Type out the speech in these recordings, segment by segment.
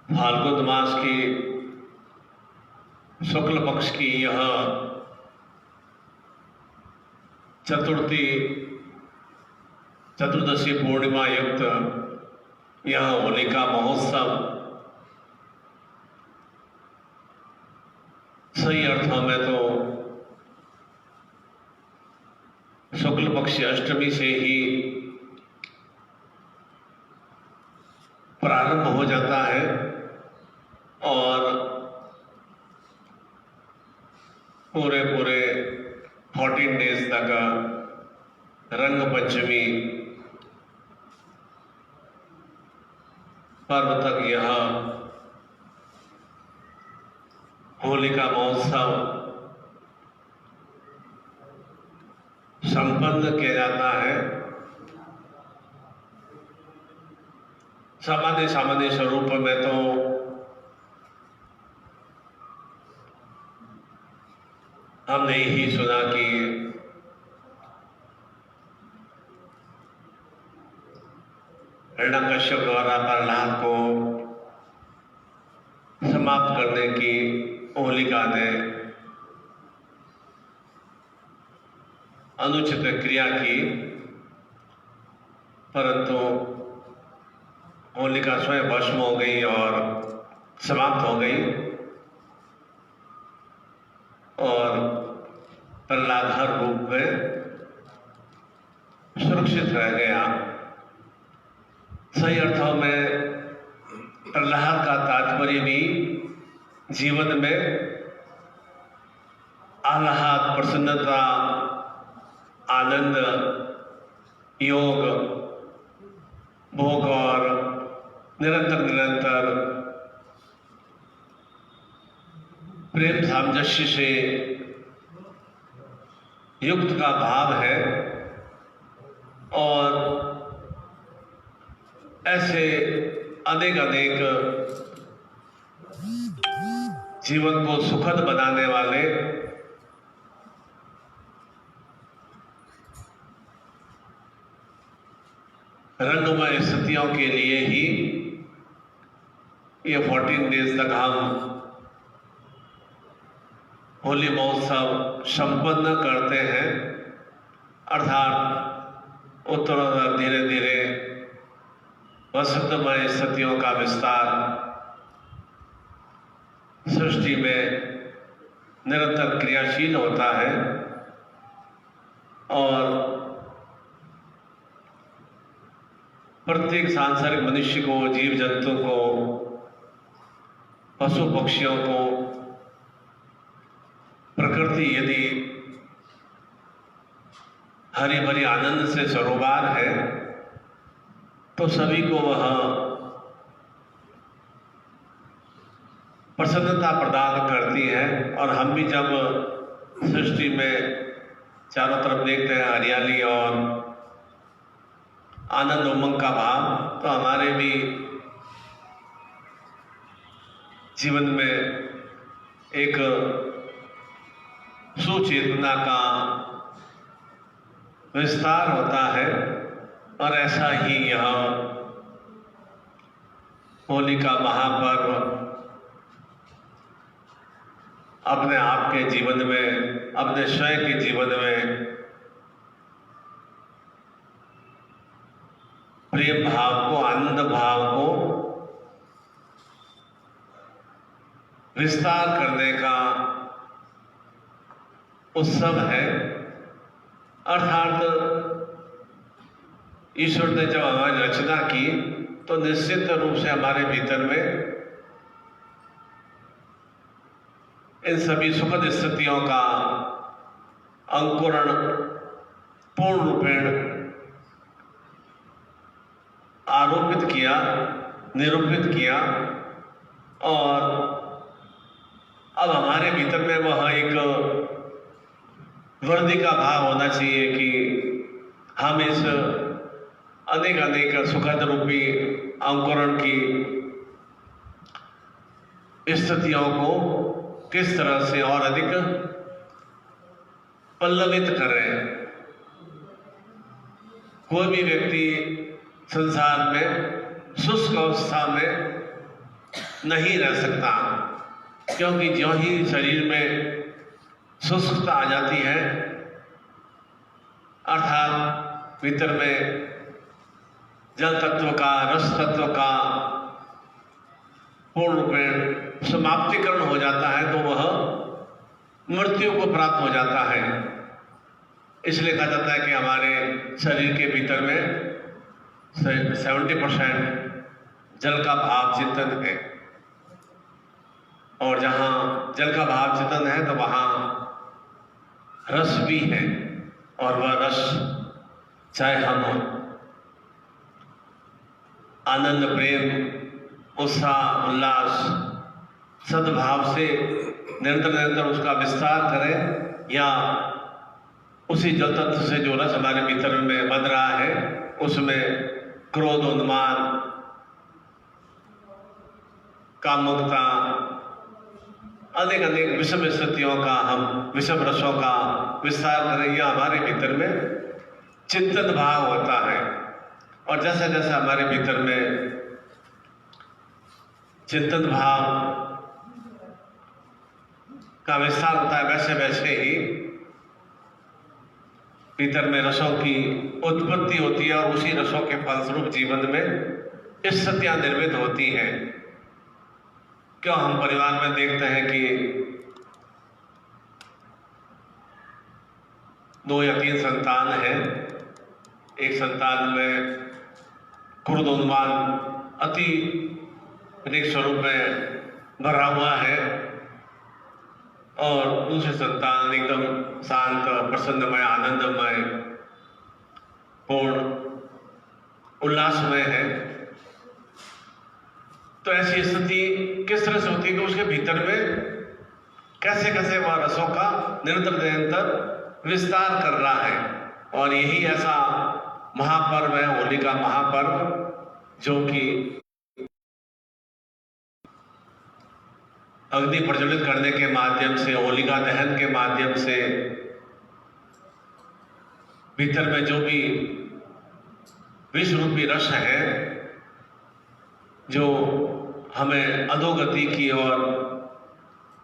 फाल्गुन मास की शुक्ल पक्ष की यह चतुर्दशी पूर्णिमा युक्त यह होलिका महोत्सव सही अर्थों में तो शुक्ल पक्ष अष्टमी से ही प्रारंभ हो जाता है और पूरे 14 डेज तक रंग पंचमी पर्व तक यह होलिका महोत्सव संपन्न किया जाता है। सामान्य स्वरूप में तो हमने ही सुना कि हिरण्यकश्यप द्वारा प्रहलाद को समाप्त करने की होलिका ने अनुचित क्रिया की, परंतु होलिका स्वयं भस्म हो गई और समाप्त हो गई और प्रहलाद हर रूप में सुरक्षित रह गया। सही अर्थों में प्रहलाद का तात्पर्य भी जीवन में आह्लाद, प्रसन्नता, आनंद, योग, भोग और निरंतर प्रेम सामंजस्य से युक्त का भाव है और ऐसे अनेक जीवन को सुखद बनाने वाले रंगमय स्थितियों के लिए ही ये 14 डेज तक हम होली महोत्सव संपन्न करते हैं। अर्थात उत्तरोत्तर धीरे धीरे वसंतमय स्थितियों का विस्तार सृष्टि में निरंतर क्रियाशील होता है और प्रत्येक सांसारिक मनुष्य को, जीव जंतु को, पशु पक्षियों को प्रकृति यदि हरी भरी आनंद से सरोबार है तो सभी को वह प्रसन्नता प्रदान करती है। और हम भी जब सृष्टि में चारों तरफ देखते हैं हरियाली और आनंद उमंग का भाव, तो हमारे भी जीवन में एक सुचेतना का विस्तार होता है और ऐसा ही यह होली का महापर्व अपने आप के जीवन में, अपने स्वयं के जीवन में प्रेम भाव को, आनंद भाव को विस्तार करने का उत्सव है। अर्थात ईश्वर ने जब हमारी रचना की तो निश्चित रूप से हमारे भीतर में इन सभी सुखद स्थितियों का अंकुरण पूर्ण रूपेण आरोपित किया, निरूपित किया, और अब हमारे भीतर में वह एक वर्दी का भाव होना चाहिए कि हम इस अनेक अनेक सुखद रूपी अंकुरण की स्थितियों को किस तरह से और अधिक पल्लवित करें। कोई भी व्यक्ति संसार में शुष्क अवस्था में नहीं रह सकता, क्योंकि ज्यों ही शरीर में शुष्कता आ जाती है, अर्थात भीतर में जल तत्व का, रस तत्व का पूर्ण रूपेण समाप्तिकरण हो जाता है, तो वह मृत्यु को प्राप्त हो जाता है। इसलिए कहा जाता है कि हमारे शरीर के भीतर में 70% जल का भाव चिंतन है, और जहाँ जल का भाव चिंतन है तो वहाँ रस भी है, और वह रस चाहे हम आनंद, प्रेम, उत्साह, उल्लास, सद्भाव से निरंतर निरंतर उसका विस्तार करें, या उसी जल तत्व से जो रस हमारे भीतर में बन रहा है उसमें क्रोध, उन्माद, कामुकता, अनेक अनेक विषम स्थितियों का, हम विषम रसों का विस्तार करें, यह हमारे भीतर में चिंतन भाव होता है। और जैसे जैसे हमारे भीतर में चिंतन भाव का विस्तार होता है, वैसे वैसे ही भीतर में रसों की उत्पत्ति होती है, और उसी रसों के फलस्वरूप जीवन में स्थितियां निर्मित होती हैं। क्यों हम परिवार में देखते हैं कि 2 या 3 संतान हैं, एक संतान में क्रोध, उन्माद अति अधिक स्वरूप में भरा हुआ है, और दूसरे संतान एकदम शांत, प्रसन्नमय, आनंदमय, पूर्ण उल्लासमय है। तो ऐसी स्थिति किस तरह से होती है कि उसके भीतर में कैसे कैसे वह रसों का निरंतर निरंतर विस्तार कर रहा है। और यही ऐसा महापर्व है, होली का महापर्व, जो कि अग्नि प्रज्वलित करने के माध्यम से, होलिका दहन के माध्यम से भीतर में जो भी विष रूपी रस है, जो हमें अधोगति की और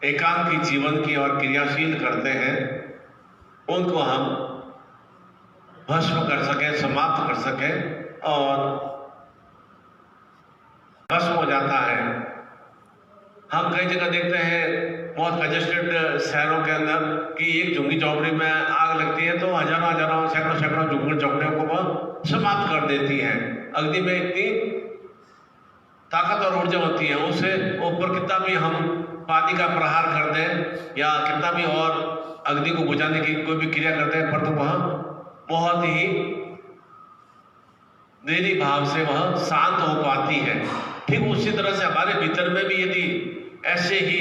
एकांकी जीवन की और क्रियाशील करते हैं, उनको हम भस्म कर सकें, समाप्त कर सकें, और भस्म हो जाता है। हम कई जगह देखते हैं बहुत कंजेस्टेड शहरों के अंदर कि एक झुग्गी झोपड़ी में आग लगती है तो हजारों हजारों, सैकड़ों सैकड़ों झुग्गी झोपड़ियों को वह समाप्त कर देती है। अग्नि में इतनी ताकत और ऊर्जा होती है, उससे ऊपर कितना भी हम पानी का प्रहार कर दें या कितना भी और अग्नि को बुझाने की कोई भी क्रिया करते हैं, पर तो वह बहुत ही देरी भाव से वह शांत हो पाती है। ठीक उसी तरह से हमारे भीतर में भी यदि ऐसे ही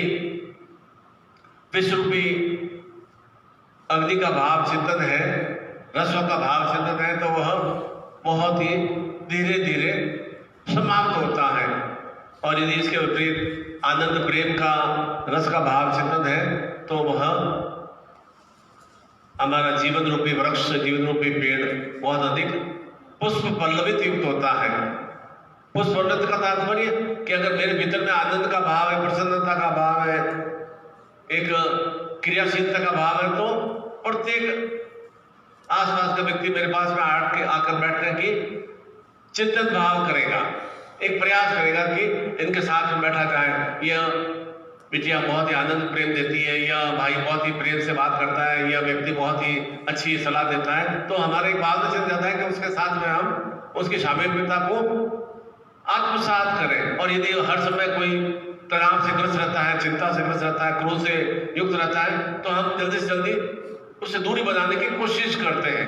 विष रूपी अग्नि का भाव चिंतन है, रसों का भाव चिंतन है, तो वह बहुत ही धीरे धीरे समाप्त होता है। और यदि इसके विपरीत आनंद, प्रेम का, रस का भाव चिंतन है, तो वह हमारा जीवन रूपी वृक्ष, जीवन रूपी पेड़ बहुत अधिक पुष्प पल्लवित युक्त होता है। पुष्प पल्लवित का तात्पर्य कि अगर मेरे भीतर में आनंद का भाव है, प्रसन्नता का भाव है, एक क्रियाशीलता का भाव है, तो प्रत्येक आसपास का व्यक्ति मेरे पास में आकर बैठने की चिंतन भाव करेगा, एक प्रयास करेगा कि इनके साथ में बैठा जाए। यह बिटिया बहुत ही आनंद प्रेम देती है, या भाई बहुत ही प्रेम से बात करता है, या व्यक्ति बहुत ही अच्छी सलाह देता है, तो हमारे एक भाव से जाता है कि उसके साथ में हम उसकी शामिलता को आत्मसात करें। और यदि हर समय कोई तनाव से ग्रस्त रहता है, चिंता से ग्रस्त रहता है, क्रोध से युक्त रहता है, तो हम जल्दी से जल्दी उससे दूरी बनाने की कोशिश करते हैं।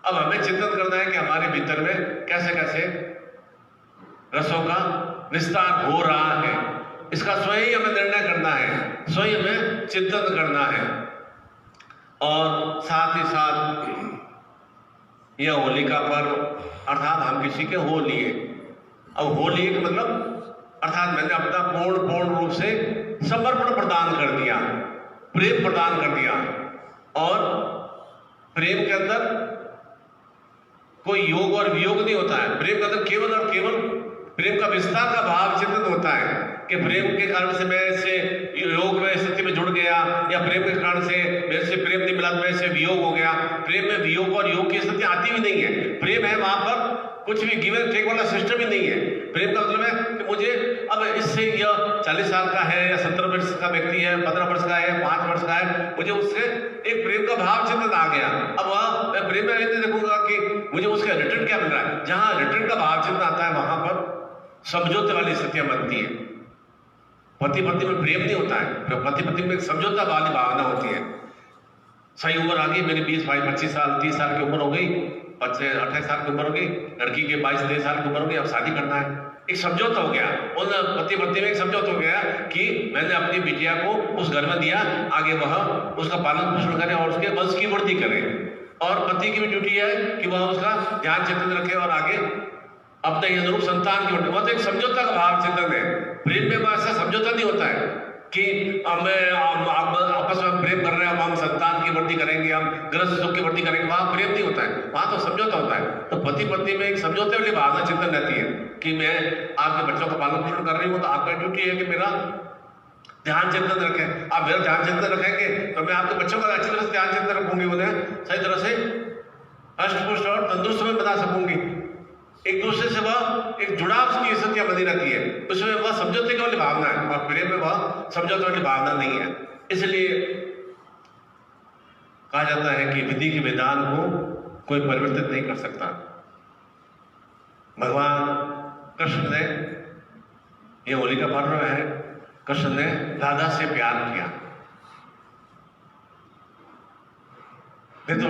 अब हमें चिंतन करना है कि हमारे भीतर में कैसे कैसे रसों का विस्तार हो रहा है, इसका स्वयं हमें निर्णय करना है, स्वयं हमें चिंतन करना है। और साथ ही साथ यह होली का पर्व, अर्थात हम किसी के हो लिए, अब हो लिए का मतलब अर्थात मैंने अपना पूर्ण रूप से समर्पण प्रदान कर दिया, प्रेम प्रदान कर दिया। और प्रेम के अंदर कोई योग और वियोग नहीं होता है। प्रेम के अंदर केवल और केवल प्रेम का विस्तार का भाव चिंतन होता है कि प्रेम के कारण से मैं इससे योग में स्थिति में जुड़ गया, या प्रेम के कारण से मेरे से प्रेम नहीं मिला, मेरे से वियोग हो गया। प्रेम में वियोग और योग की स्थिति आती भी नहीं है। प्रेम है वहां पर कुछ भी गिव एंड टेक वाला सिस्टम ही नहीं है। प्रेम का मतलब है कि मुझे अब इससे यह 40 साल का है, या 17 वर्ष का व्यक्ति है, 15 वर्ष का है, 5 वर्ष का है, मुझे उससे एक प्रेम का भाव चिंतन आ गया। अब वह मैं प्रेम में नहीं देखूंगा कि मुझे उसका रिटर्न क्या मिल रहा है। जहां रिटर्न का भाव चिंतन आता है वहां पर समझौते वाली स्थितियां बनती है। पति पत्नी में प्रेम नहीं होता है, पति पत्नी में एक समझौता वाली भावना होती है। सही उम्र आ गई, मेरी 20, 22, 25 साल, 30 साल की उम्र हो गई, 28 साल की उम्र हो गई, लड़की के 22, 23 साल की उम्र हो गई, अब शादी करना है। एक समझौता हो गया, उन पति पत्नी में एक समझौता हो गया कि मैंने अपनी बिटिया को उस घर में दिया, आगे वह उसका पालन पोषण करे और उसके वंश की वृद्धि करे। और पति की भी ड्यूटी है कि वह उसका ध्यान चिंतन रखे और आगे अपने अनुरूप संतान की वृद्धि। वह तो एक समझौता का भाव चिंतन है। प्रेम में ऐसा समझौता नहीं होता है कि आपस में प्रेम कर रहे हैं, अब हम संतान की वृद्धि करेंगे, हम गृहस्थ सुख की वृद्धि करेंगे। वहां प्रेम नहीं होता है, वहां तो समझौता होता है। तो पति पत्नी में एक समझौते वाली भावना चिंतन रहती है कि मैं आपके बच्चों का पालन पोषण कर रही हूँ, तो आपका ड्यूटी है कि मेरा ध्यान चिंतन रखें। आप मेरा ध्यान चिंतन रखेंगे तो मैं आपके बच्चों का अच्छी तरह से ध्यान चिंतन रखूंगी, उन्हें सही तरह से हष्ट-पुष्ट और तंदुरुस्त में बना सकूंगी। एक दूसरे से वह एक जुड़ाव की स्थितियां बनी रहती है, उसमें वह समझौते की वाली भावना है, और प्रेम में वह समझौते वाली भावना नहीं है। इसलिए कहा जाता है कि विधि के विधान को कोई परिवर्तित नहीं कर सकता। भगवान कृष्ण ने, यह होली का पर्व है, कृष्ण ने राधा से प्यार किया। वे तो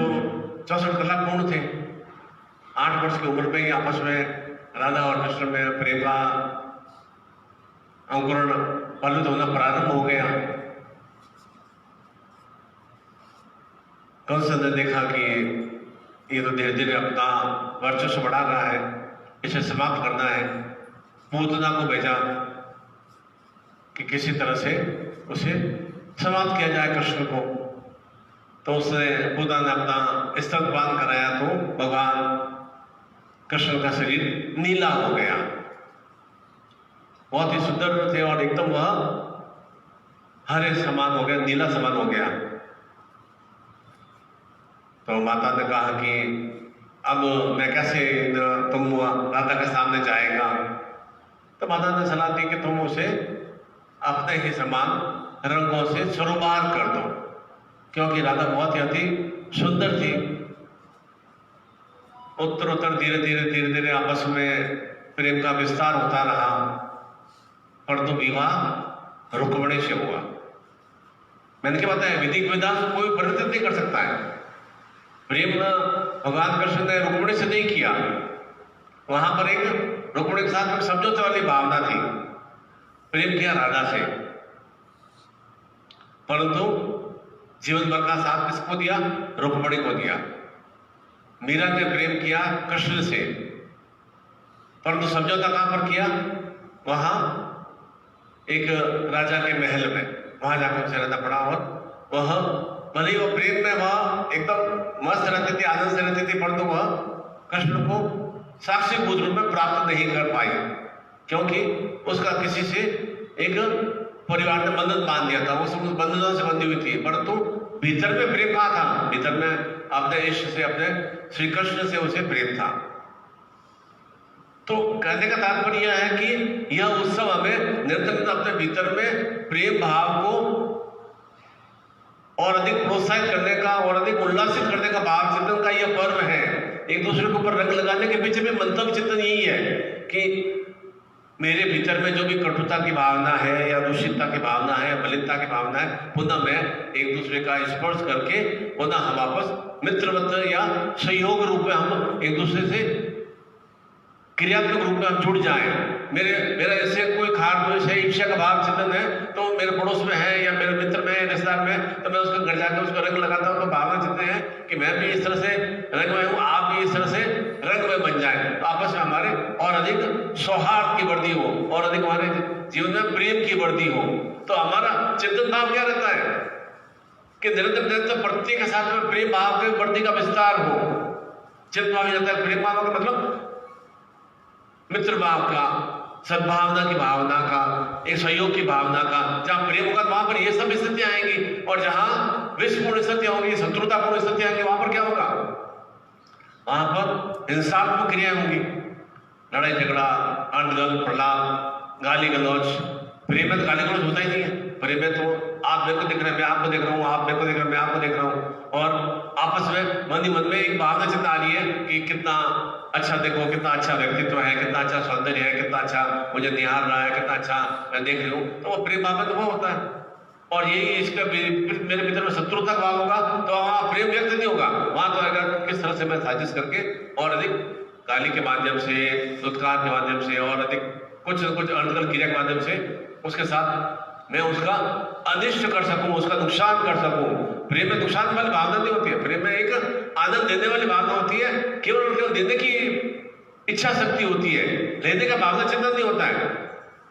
64 कला पूर्ण थे, 8 वर्ष की उम्र में ही आपस में राधा और कृष्ण में प्रेम का अंकुरण फलित होना प्रारंभ हो गया। कंस ने देखा कि ये तो धीरे धीरे अपना वर्चस्व बढ़ा रहा है, इसे समाप्त करना है। पूतना को भेजा कि किसी तरह से उसे समाप्त किया जाए कृष्ण को। तो उसने पूतना ने अपना स्तनपान कराया, तो भगवान कृष्ण का शरीर नीला हो गया। बहुत ही सुंदर थे और एकदम वह हरे समान हो गया, नीला समान हो गया। तो माता ने कहा कि अब मैं कैसे तुम राधा के सामने जाएगा। तो माता ने सलाह दी कि तुम उसे अपने ही समान रंगों से सरोबार कर दो, क्योंकि राधा बहुत ही अति सुंदर थी। उत्तर धीरे धीरे आपस में प्रेम का विस्तार होता रहा, परंतु विवाह रुक्मिणी से हुआ। मैंने क्या बताया, विधि विधान को कोई परिवर्तित नहीं कर सकता है। प्रेम भगवान कृष्ण ने रुक्मिणी से नहीं किया, वहां पर एक रुक्मिणी के साथ में समझौते वाली भावना थी। प्रेम किया राधा से, परंतु जीवन भर का साथ किसको दिया? रुक्मिणी को दिया। मीरा ने प्रेम किया कृष्ण से, परंतु समझौता कहां पर किया? वहां एक राजा के महल में, वहां जाकर उसे रहना पड़ा। और वह भले ही वो प्रेम में वह एकदम मस्त रहती थी, आनंद से रहती थी, परंतु वह कृष्ण को साक्षी भूत रूप में प्राप्त नहीं कर पाई, क्योंकि उसका किसी से एक परिवार ने बंधन बांध दिया था, वो सब बंधनों से बंधी हुई थी, परंतु भीतर में प्रेम कहाँ था? भीतर में अपने इष्ट से, अपने श्री कृष्ण से उसे प्रेम था। तो कहने का तात्पर्य यह है कि यह उत्सव हमें निरंतर अपने भीतर में प्रेम भाव को और अधिक प्रोत्साहित करने का और अधिक उल्लासित करने का, भाव चिंतन का यह पर्व है। एक दूसरे के ऊपर रंग लगाने के पीछे भी मंतव्य चिंतन यही है कि मेरे भीतर में जो भी कटुता की भावना है या दूषितता की भावना है, मलिनता की भावना है, पुनः मैं एक दूसरे का स्पर्श करके पुनः हम आपस मित्रवत या सहयोग रूप में हम एक दूसरे से क्रियात्मक रूप में हम जुड़ जाएं। मेरा ऐसे कोई खार द्वेष है, इच्छा का भाव चिंतन है, तो मेरे पड़ोस में है या मेरे मित्र में है, रिश्तेदार में, तो मैं उसको घर जाकर उसको रंग लगाता हूँ। तो भावना चिंतन है कि मैं भी इस तरह से रंग में हूँ, आप भी इस तरह से रंग में बन जाए, तो आपस में हमारे और अधिक सौहार्द की वृद्धि हो और अधिक हमारे जीवन में प्रेम की वृद्धि हो। तो हमारा चिंतन भाव क्या रहता है कि निरंतर प्रत्येक के साथ में प्रेम भाव के वृद्धि का विस्तार हो। चिंतन भाव जाता है प्रेम भाव का मतलब मित्र भाव का, सद्भावना की भावना का, एक सहयोग की भावना का। जहां प्रेम होगा वहां पर ये सब स्थितियां आएंगी, और जहां विषपूर्ण स्थितियां होंगी, शत्रुतापूर्ण स्थितियां आएंगी, वहां पर क्या होगा? वहां पर हिंसात्मक क्रियाएं होंगी, लड़ाई झगड़ा, अनगल, प्रलाप, गाली गलौज। प्रेम में तो गाली गलौज होता ही नहीं है। प्रेम में तो आप मेरे को देख रहे हैं, मैं आपको देख रहा हूँ, आप मेरे को देख रहे हैं, मैं आपको देख रहा हूँ, और आपस में मन ही मन में एक भावना चिंता आ रही है कि कितना अच्छा, देखो कितना अच्छा व्यक्तित्व है, कितना अच्छा सौंदर्य है, कितना अच्छा मुझे निहार रहा है, कितना अच्छा मैं देख लूं। तो वो प्रेम भाव में तो वो होता है। और यही इसका मेरे भीतर में शत्रुता का भाव होगा तो वहां प्रेम व्यक्त नहीं होगा। वहां तो अगर किस तरह से मैं साजिश करके और अधिक गाली के माध्यम से, दुत्कार के माध्यम से और अधिक कुछ न कुछ अनर्गल क्रिया के माध्यम से उसके साथ मैं उसका अनिष्ट कर सकूं, उसका नुकसान कर सकूं। प्रेम में नुकसान वाली भावना नहीं होती है। प्रेम में एक आनंद देने वाली भावना होती है, केवल और केवल देने की इच्छा शक्ति होती है, लेने का भावना चिंतन नहीं होता है।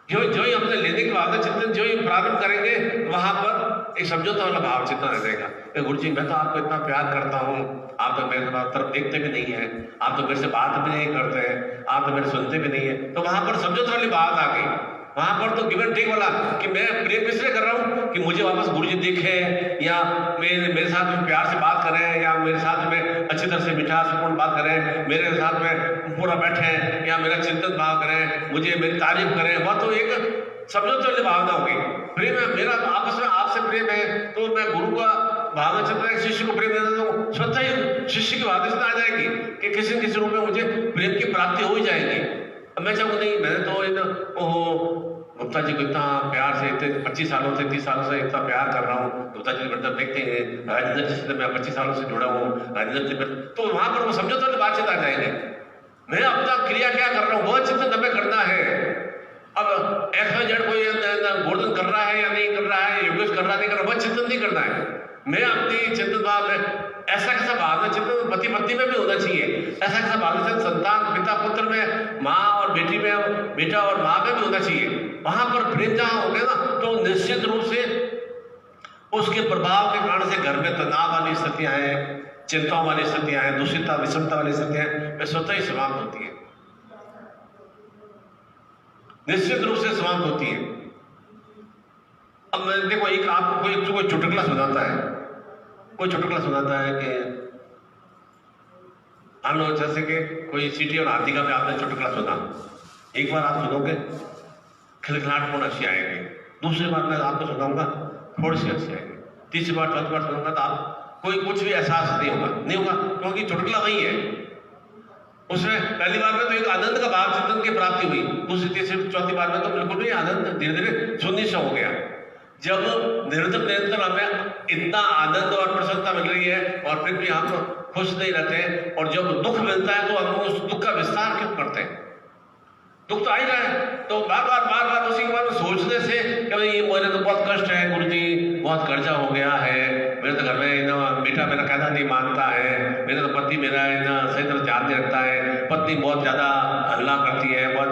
जो ही हमने लेने की भावना चिंतन जो ही प्रारंभ करेंगे, वहां पर एक समझौता वाला भाव चिंतन रह जाएगा। गुरु जी, मैं तो आपको इतना प्यार करता हूँ, आप तो मेरे तरफ देखते भी नहीं है, आप तो मेरे से बात भी नहीं करते हैं, आप तो मेरे सुनते भी नहीं है। तो वहां पर समझौता वाली बात आ गई। वहां पर तो गिव एंड टेक वाला कि मैं प्रेम इसलिए कर रहा हूं कि मुझे वापस गुरुजी देखें, या मेरे साथ में प्यार से बात करें, या मेरे साथ में अच्छी तरह से मिठासपूर्ण बात करें, मेरे साथ में पूरा बैठें, या मेरा चिंतन भाव करें, मुझे मेरी तारीफ करें। वह तो एक समझौते वाली भावना होगी। प्रेम है मेरा आपस में आपसे प्रेम है, तो मैं गुरु का भावना चिंतन है, शिष्य को प्रेम देना, तो स्वतः ही शिष्य की भावना चिंतन आ जाएगी कि किसी न किसी रूप में मुझे प्रेम की प्राप्ति हो ही जाएगी। अब मैं चाहूँ नहीं, मैंने तो गुप्ता जी को इतना प्यार से, इतने 25 सालों से 30 सालों से इतना प्यार कर रहा हूँ। गुप्ता जी मतलब देखते हैं राजेंद्र जी से मैं 25 सालों से जुड़ा हूँ, राजेंद्र जी में, तो वहां पर वो समझौते वाली बातचीत आ जाएंगे। मैं अपना क्रिया क्या कर रहा हूँ, वह चिंतन हमें करना है। अब XYZ कोई गोवर्धन कर रहा है या नहीं कर रहा है, योगेश कर रहा नहीं कर रहा, वह चिंतन नहीं करना है। मैं अपनी चिंतन भाव में ऐसा कैसा भावना चिंतन पति पत्नी में भी होना चाहिए, ऐसा कैसा भावना चिंतन संतान पिता पुत्र में, माँ और बेटी में, बेटा और माँ में भी होना चाहिए। वहां पर प्रेम जहां हो गया ना, तो निश्चित रूप से उसके प्रभाव के कारण से घर में तनाव वाली स्थितियां हैं, चिंताओं वाली स्थितियां हैं, दूषितता विषमता वाली स्थितियां वे स्वतः ही समाप्त होती है, निश्चित रूप से समाप्त होती है। अब देखो, एक आपको कोई चुटकुला सुनाता है, कोई चुटकुला सुनाता है कि मान लो जैसे कि कोई चींटी और हाथी का भी आपने चुटकुला सुना। एक बार आप सुनोगे खिलखिलाहट हंसी आएगी, दूसरी बार मैं आपको सुनाऊंगा थोड़ी सी हंसी आएगी, तीसरी बार चौथी बार सुनाऊंगा तो आप कोई कुछ भी एहसास नहीं होगा, क्योंकि चुटकुला वही है। उसमें पहली बार में तो एक आनंद का भाव चिंतन की प्राप्ति हुई, दूसरी तीसरी चौथी बार में तो बिल्कुल भी आनंद धीरे धीरे शून्य सा हो गया। जब निरंतर हमें इतना आनंद और प्रसन्नता मिल रही है और फिर भी हम खुश नहीं रहते, और जब दुख मिलता है तो हम उस दुख का विस्तार क्यों करते हैं? दुख तो आ ही रहा है, तो बार बार उसी के बारे में सोचने से कि भाई मेरे तो बहुत कष्ट है गुरुजी, बहुत कर्जा हो गया है, मेरे तो घर में बेटा मेरा कहना नहीं मानता है, मेरे तो पति मेरा सही तरह ध्यान नहीं रखता है, पत्नी बहुत ज्यादा हल्ला करती है, बहुत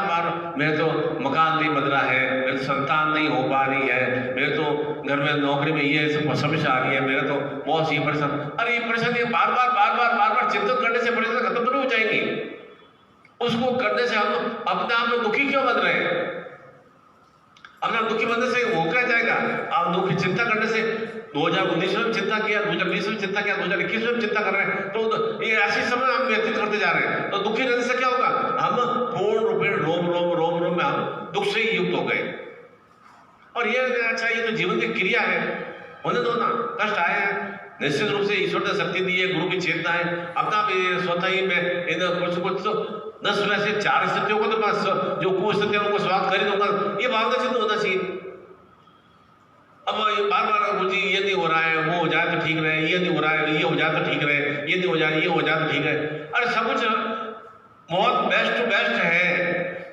बार मेरे तो मकान नहीं बन रहा है, मेरे तो संतान नहीं हो पा रही है, मेरे तो घर में नौकरी में ये समस्या आ गई है, मेरा तो बहुत ही परेशान। अरे ये परेशानी बार बार चिंतन करने से परेशानी खत्म तो नहीं हो जाएंगी। उसको करने से हम अपने आप में दुखी क्यों बन रहे हैं? अपना दुखी बनने से हो क्या जाएगा? आप दुखी चिंता करने से 2019 में चिंता किया, 2020 में चिंता किया, 2021 में चिंता कर रहे हैं, तो ये ऐसी समय हम व्यतीत करते जा रहे हैं। तो दुखी रहने से क्या होगा? हम पूर्ण रूपेण रोम में हम दुख से ही युक्त हो गए। और ये अच्छा, ये तो जीवन की क्रिया है, होने दो ना। कष्ट आए हैं, निश्चित रूप से ईश्वर ने शक्ति दी है, गुरु की चेतना है, अपना स्वतः ही में इन कुछ तो 10 में से 4 स्थितियों को तो बस जो कुस्थिति है उनको स्वागत कर ही दूंगा, ये भावना सिद्ध होना चाहिए। अब बार बार मुझे ये नहीं हो रहा है, वो हो जाए तो ठीक रहे, ये नहीं हो रहा है, ये हो जाए तो ठीक रहे, ये नहीं हो जाए, ये हो जाए तो ठीक है। अरे सब कुछ बहुत बेस्ट टू बेस्ट है,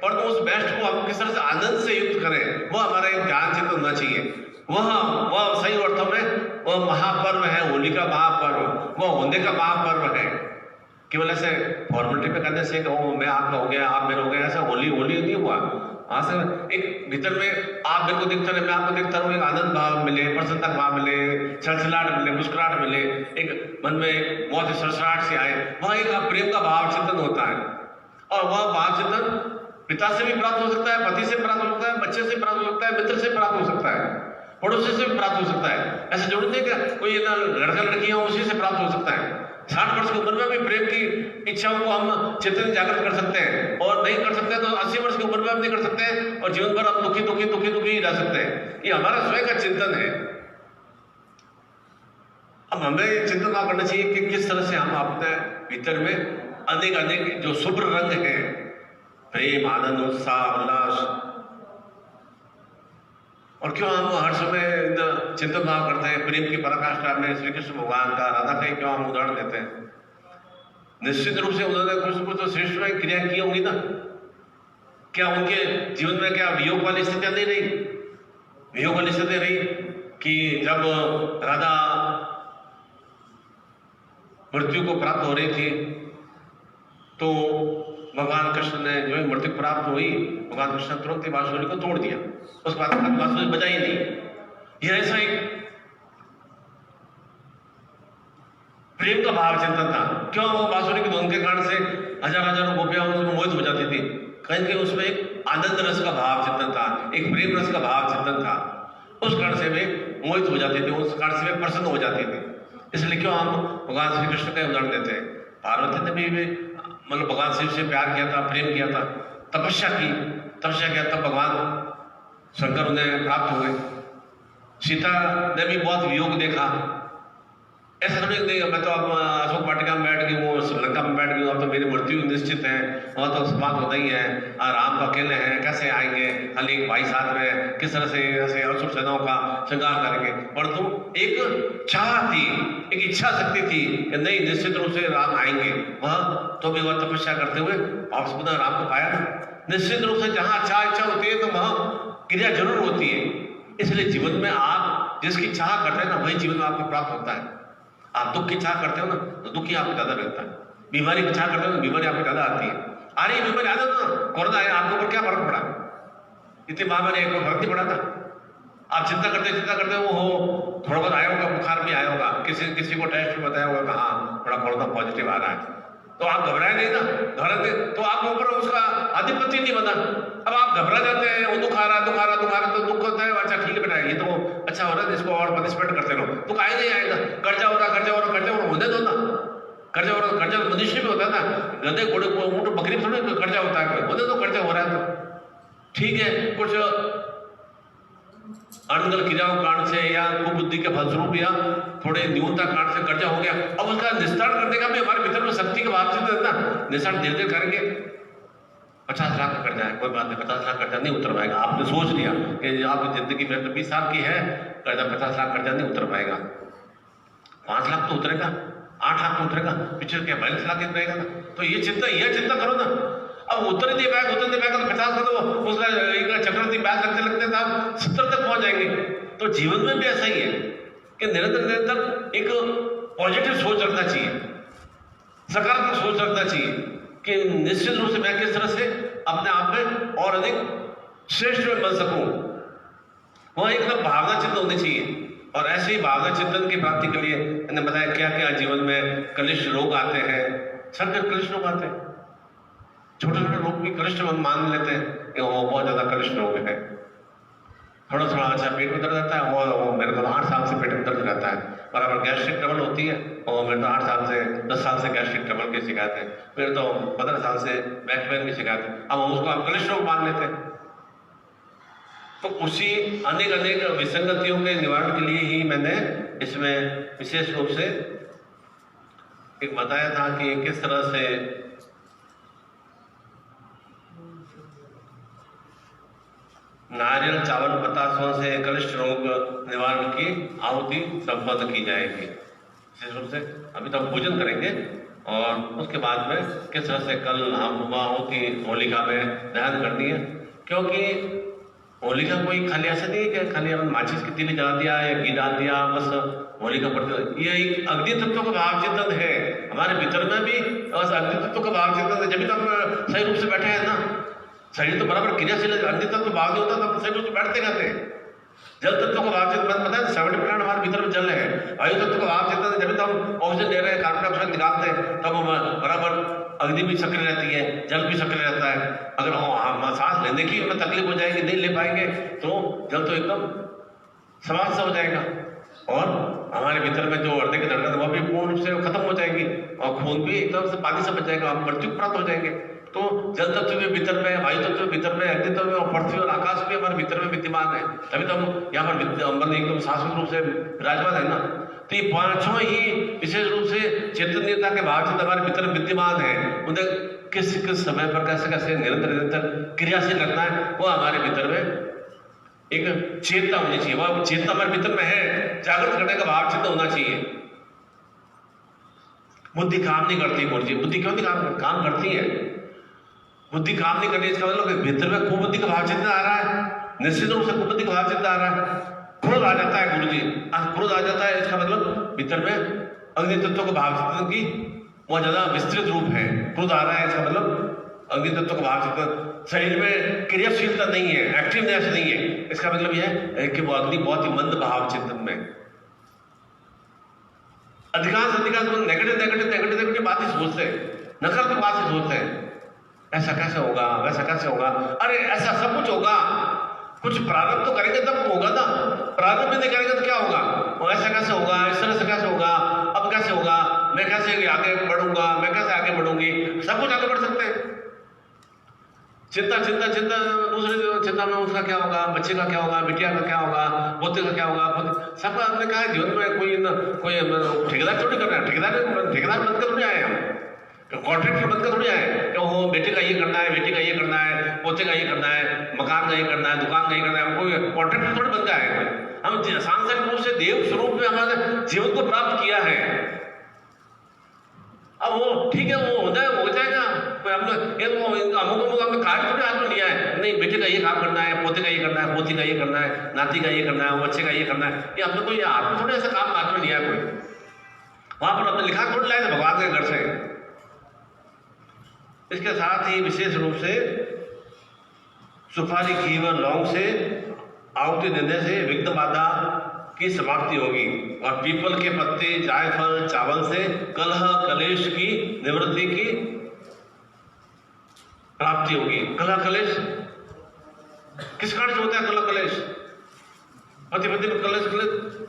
पर तो उस बेस्ट को हम किस तरह से आनंद से युक्त करें, वो हमारा एक ध्यान चित्त होना चाहिए। वह सही अर्थों में वह महापर्व है, होली का महापर्व, वह होने का महापर्व है। केवल ऐसे फॉर्मेलिटी पे करने से मैं आपका हो गया, आप मेरे हो गया, ऐसा होली नहीं हुआ। वहां से एक भीतर में आप मेरे को दिखता रहे, मैं आपको दिखता रहूं, एक आनंद भाव मिले, प्रसन्नता भाव मिले, छलछलाहट मिले, मुस्कुराहट मिले, एक मन में बहुत ही सरसराहट से आए, वहां एक प्रेम का भाव चिंतन होता है। और वह भाव चिंतन पिता से भी प्राप्त हो सकता है, पति से प्राप्त हो सकता है, बच्चे से प्राप्त हो सकता है, मित्र से प्राप्त हो सकता है, पड़ोसी से भी प्राप्त हो सकता है। ऐसा जरूरत नहीं कि कोई लड़का लड़की हो उसी से प्राप्त हो सकता है। 60 वर्ष की उम्र में भी प्रेम की इच्छाओं को हम चेतन जागृत कर सकते हैं, और नहीं कर सकते तो 80 वर्ष की उम्र में हम नहीं कर सकते हैं, और जीवन भर हम दुखी ही रह सकते हैं। ये हमारा स्वयं का चिंतन है। अब हमें चिंतन ना करना चाहिए कि किस तरह से हम अपने भीतर में अनेक जो शुभ्र रंग है, प्रेम, आनंद, उत्साह, उल्लास, और क्यों हम हर समय चिंतन भाव करते हैं। प्रेम की पराकाष्ठा में श्री कृष्ण भगवान का, राधा का क्यों हम उदाहरण देते हैं? निश्चित रूप से उन्होंने कुछ तो श्रेष्ठ में क्रिया की होंगी ना। क्या उनके जीवन में क्या वियोग वाली स्थितियां नहीं रही? वियोग वाली स्थितियां रही कि जब राधा मृत्यु को प्राप्त हो रही थी तो भगवान कृष्ण ने जो मृत्यु प्राप्त हुई, भगवान कृष्ण ने तुरंत ही बांसुरी को तोड़ दिया, उसके बाद बांसुरी बजाई नहीं। यह ऐसा एक प्रेम का भाव चिंतन था। क्यों? वो बांसुरी की धुन के कारण से हजारों गोपियां उसमें मोहित हो जाती थी, कहीं उसमें एक आनंद रस का भाव चिंतन था, एक प्रेम रस का भाव चिंतन था। उस कारण से वे मोहित हो जाते थे, उस कारण से वे प्रसन्न हो जाते थे। इसलिए क्यों हम भगवान श्री कृष्ण का उदाहरण देते हैं। पार्वती ने भी मतलब भगवान शिव से प्यार किया था, प्रेम किया था, तपस्या किया, तब भगवान शंकर उन्हें प्राप्त हुए। सीता ने भी बहुत वियोग देखा। ऐसा थोड़ी नहीं मैं तो अब अशोक वाटिका में बैठ गई हूँ, श्रीलंका में बैठ गई हूँ, अब तो मेरी मृत्यु निश्चित है, वहाँ तो समाप्त होता ही है, राम तो अकेले हैं, कैसे आएंगे, खाली एक भाई साथ में, किस तरह से ऐसे असुर सेनाओं का श्रृंगार करेंगे। परंतु एक चाह थी, एक इच्छा शक्ति थी कि नहीं, निश्चित रूप से राम आएंगे। वह तो भी वह तपस्या करते हुए वापस पुनः राम को पाया। निश्चित रूप से जहाँ इच्छा होती है तो वहाँ क्रिया जरूर होती है। इसलिए जीवन में आप जिसकी चाह करते हैं ना, वही जीवन में आपको प्राप्त होता है। आप दुख की चाह करते हो ना, तो दुख ही आपको ज्यादा मिलता है। बीमारी की चाह करते हो तो बीमारी आपको ज्यादा आती है। आ रही बीमारी आना ना, कोरोना है, आपके ऊपर क्या फर्क पड़ा? इतनी महामारी है, कोई फर्क नहीं पड़ा था। आप चिंता करते वो हो, थोड़ा बहुत आया होगा, बुखार भी आया होगा, किसी को टेस्ट में बताया होगा कि हाँ थोड़ा कोरोना पॉजिटिव आ रहा है, तो आप घबराए नहीं ना, घबराते तो आपके ऊपर उसका आधिपत्य नहीं बना। अब आप घबरा जाते हैं, वो दुख आ रहा तो दुख होता है, अच्छा ठीक है बेटा, ये तो अच्छा हो रहा है, इसको और पनिशमेंट करते रहो, दुख आए नहीं आएगा। कर्जा हो रहा होने दो ना, कर्जा मनुष्य भी होता है ना, गधे घोड़े ऊँट बकरी थोड़े कर्जा होता है, होने दो, कर्जा हो रहा है तो ठीक है। कुछ अनगल क्रियाओं कारण से या कुबुद्धि के फलस्वरूप या थोड़े न्यूनता कारण से कर्जा हो गया, अब उसका निस्तारण करने का भी हमारे भीतर में शक्ति के भाव से देता, निस्तारण धीरे धीरे करेंगे। 50 लाख का कर्जा है, कोई बात नहीं, 50 लाख कर्जा नहीं उतर पाएगा। आपने सोच लिया कि आपकी जिंदगी में तो 20 साल की है, कर्जा 50 लाख कर्जा नहीं उतर पाएगा। 5 लाख तो उतरेगा, 8 लाख तो उतरेगा, पिछले क्या 42 लाख उतरेगा ना। तो ये चिंता करो ना। अब उतर नहीं पाएगा तो 50 का तो उसका चक्रवृद्धि ब्याज लगते तो आप 70 तक पहुंच जाएंगे। तो जीवन में भी ऐसा ही है कि निरंतर एक पॉजिटिव सोच रखना चाहिए, सकारात्मक सोच रखना चाहिए कि निश्चित रूप से मैं किस तरह से अपने आप में और अधिक श्रेष्ठ में बन सकूं। वह एकदम भावना चित्त होनी चाहिए। और ऐसे ही भावना चिंतन की प्राप्ति के लिए मैंने बताया क्या क्या जीवन में कलिष्ठ रोग आते हैं। सब कलिष्ठ रोग आते हैं, छोटे छोटे रोग भी कलिष्ठ हम मान लेते हैं कि वो बहुत ज्यादा कलिष्ठ रोग है। थोड़ा थोड़ा अच्छा पेट में दर्द रहता है, वो मेरे को 8 साल से पेट में दर्द रहता है। बराबर गैस्ट्रिक ट्रबल होती है, और मेरे तो 8 साल से 10 साल से गैस्ट्रिक ट्रबल की शिकायत है, मेरे तो 15 साल से बैक पेन की शिकायत है। अब उसको आप कलिष्ठ रोग मान लेते हैं। तो उसी अनेक अनेक विसंगतियों के निवारण के लिए ही मैंने इसमें विशेष रूप से एक बताया था कि किस तरह से नारियल चावल बतासों से कलिष्ठ रोग निवारण की आहुति संपन्न की जाएगी। विशेष रूप से अभी तो हम पूजन करेंगे, और उसके बाद में किस तरह से कल हम आहुति होलिका में दहन करनी है। क्योंकि होलिका कोई खाली ऐसा नहीं है कि खाली हमने माचिस की तीली जला दिया या घी डाल दिया बस होलिका पड़ती। ये एक अग्नि तत्व का भाव चिंतन है हमारे भीतर में भी, बस अग्नि तत्व का भाव चिंतन है। जब भी तो हम सही रूप से बैठे हैं ना, शरीर तो बराबर क्रियाशील है, अग्नि तत्व भाव नहीं होता तो सही रूप से बैठते कहते हैं। जल तत्व का भाव चिंतन पता है 70% हमारे भीतर में जल है। वायु तत्व का भाव चिंतन है, जब भी तो हम ऑक्सीजन ले रहे हैं, कार्बन डाइऑक्साइड निकालते हैं, तब हम बराबर अग्नि भी सक्रिय रहती है, जल भी सक्रिय रहता है। अगर हम सांस लेने की हमें तकलीफ हो जाएगी, नहीं ले पाएंगे, तो जल तो एकदम समाप्त सा हो जाएगा, और हमारे भीतर में जो हृदय की धड़कन है वह भी पूर्ण रूप से खत्म हो जाएगी, और खून भी एकदम से पानी से बच जाएगा, हम मृत्यु प्राप्त हो जाएंगे। तो जल तत्व भी भीतर में, वायु तत्व भी भीतर में, अग्नि तत्व में, और पृथ्वी और आकाश भी हमारे भीतर में विद्यमान है। तभी तो हम यहाँ पर एकदम शाश्वत रूप से विराजमान है ना। तो ये पांचों ही विशेष रूप से चैतन्यता के भाव चिंतन हमारे भीतर विद्यमान है। उन्हें किस किस समय पर कैसे कैसे निरंतर निरंतर क्रियाशील रखना है, वो हमारे भीतर में एक चेतना होनी चाहिए। वह चेतना हमारे भीतर में है, जागृत करने का भाव चिंतन होना चाहिए। बुद्धि काम नहीं करती गुरुजी, बुद्धि क्यों नहीं काम करती है? बुद्धि काम नहीं करती इसका मतलब भीतर में कुबुद्धि का भाव चिंतन आ रहा है, निश्चित रूप से कुबुद्धि का भाव चिंतन आ रहा है। क्रोध आ जाता है गुरुजी, क्रोध आ जाता है, इसका मतलब भीतर में अग्नि तत्व का भाव चिंतन की बहुत ज्यादा विस्तृत रूप है। क्रोध आ रहा है, इसका मतलब अग्नि तत्व का भाव चिंतन, शरीर में क्रियाशीलता नहीं है, एक्टिवनेस नहीं है, इसका मतलब यह है कि वो अग्नि बहुत ही मंद भाव चिंतन में। अधिकांश नेगेटिव बात ही सोचते हैं, नकारात्मक बात ही सोचते हैं। ऐसा कैसे होगा, वैसा कैसे होगा, अरे ऐसा सब कुछ होगा, कुछ प्रारंभ तो करेंगे तब होगा ना, प्रारंभ नहीं करेंगे तो क्या होगा? वो ऐसा कैसे होगा, इस तरह से कैसे होगा, अब कैसे होगा, मैं कैसे आगे बढ़ूंगा, मैं कैसे आगे बढ़ूंगी, सब कुछ आगे बढ़ सकते हैं। चिंता चिंता चिंता, दूसरे चिंता में उसका क्या होगा, बच्चे का क्या होगा, बिटिया का क्या होगा, पोते का क्या होगा, सबका हमने कहा जीवन में कोई ठेकेदार थोड़ी कर रहे हैं, ठेकेदार बनकर थोड़ी आए हम, कॉन्ट्रैक्टर बनकर थोड़ी आए कि वो बेटे का ये करना है, बेटी का ये करना है, पोते का ये करना है, मकान का ये करना है, दुकान का ये करना है। हम कोई कॉन्ट्रैक्टर थोड़ी बनकर आए कोई, हम सांसारिक रूप से देव स्वरूप में हमारे जीवन को प्राप्त किया है। अब वो ठीक है, वो हो जाएगा, अमुक हमने कार्य थोड़ी हाथ में लिया है, नहीं बेटे का ये काम करना है, पोते का ये करना है, पोती का ये करना है, नाती का ये करना है, बच्चे का ये करना है, ये हमने कोई हाथ में थोड़ी ऐसा काम हाथ में लिया है कोई, वहां पर अपने लिखा थोड़ी लाए थे भगवान के घर से। इसके साथ ही विशेष रूप से सुपारी घी व लौंग से आहुति देने से विघ्न बाधा की समाप्ति होगी, और पीपल के पत्ते, जायफल, चावल से कलह कलेश की निवृत्ति की प्राप्ति होगी। कलह कलेश किस कारण से होता है? कलह कलेश पति पत्नी में कलेश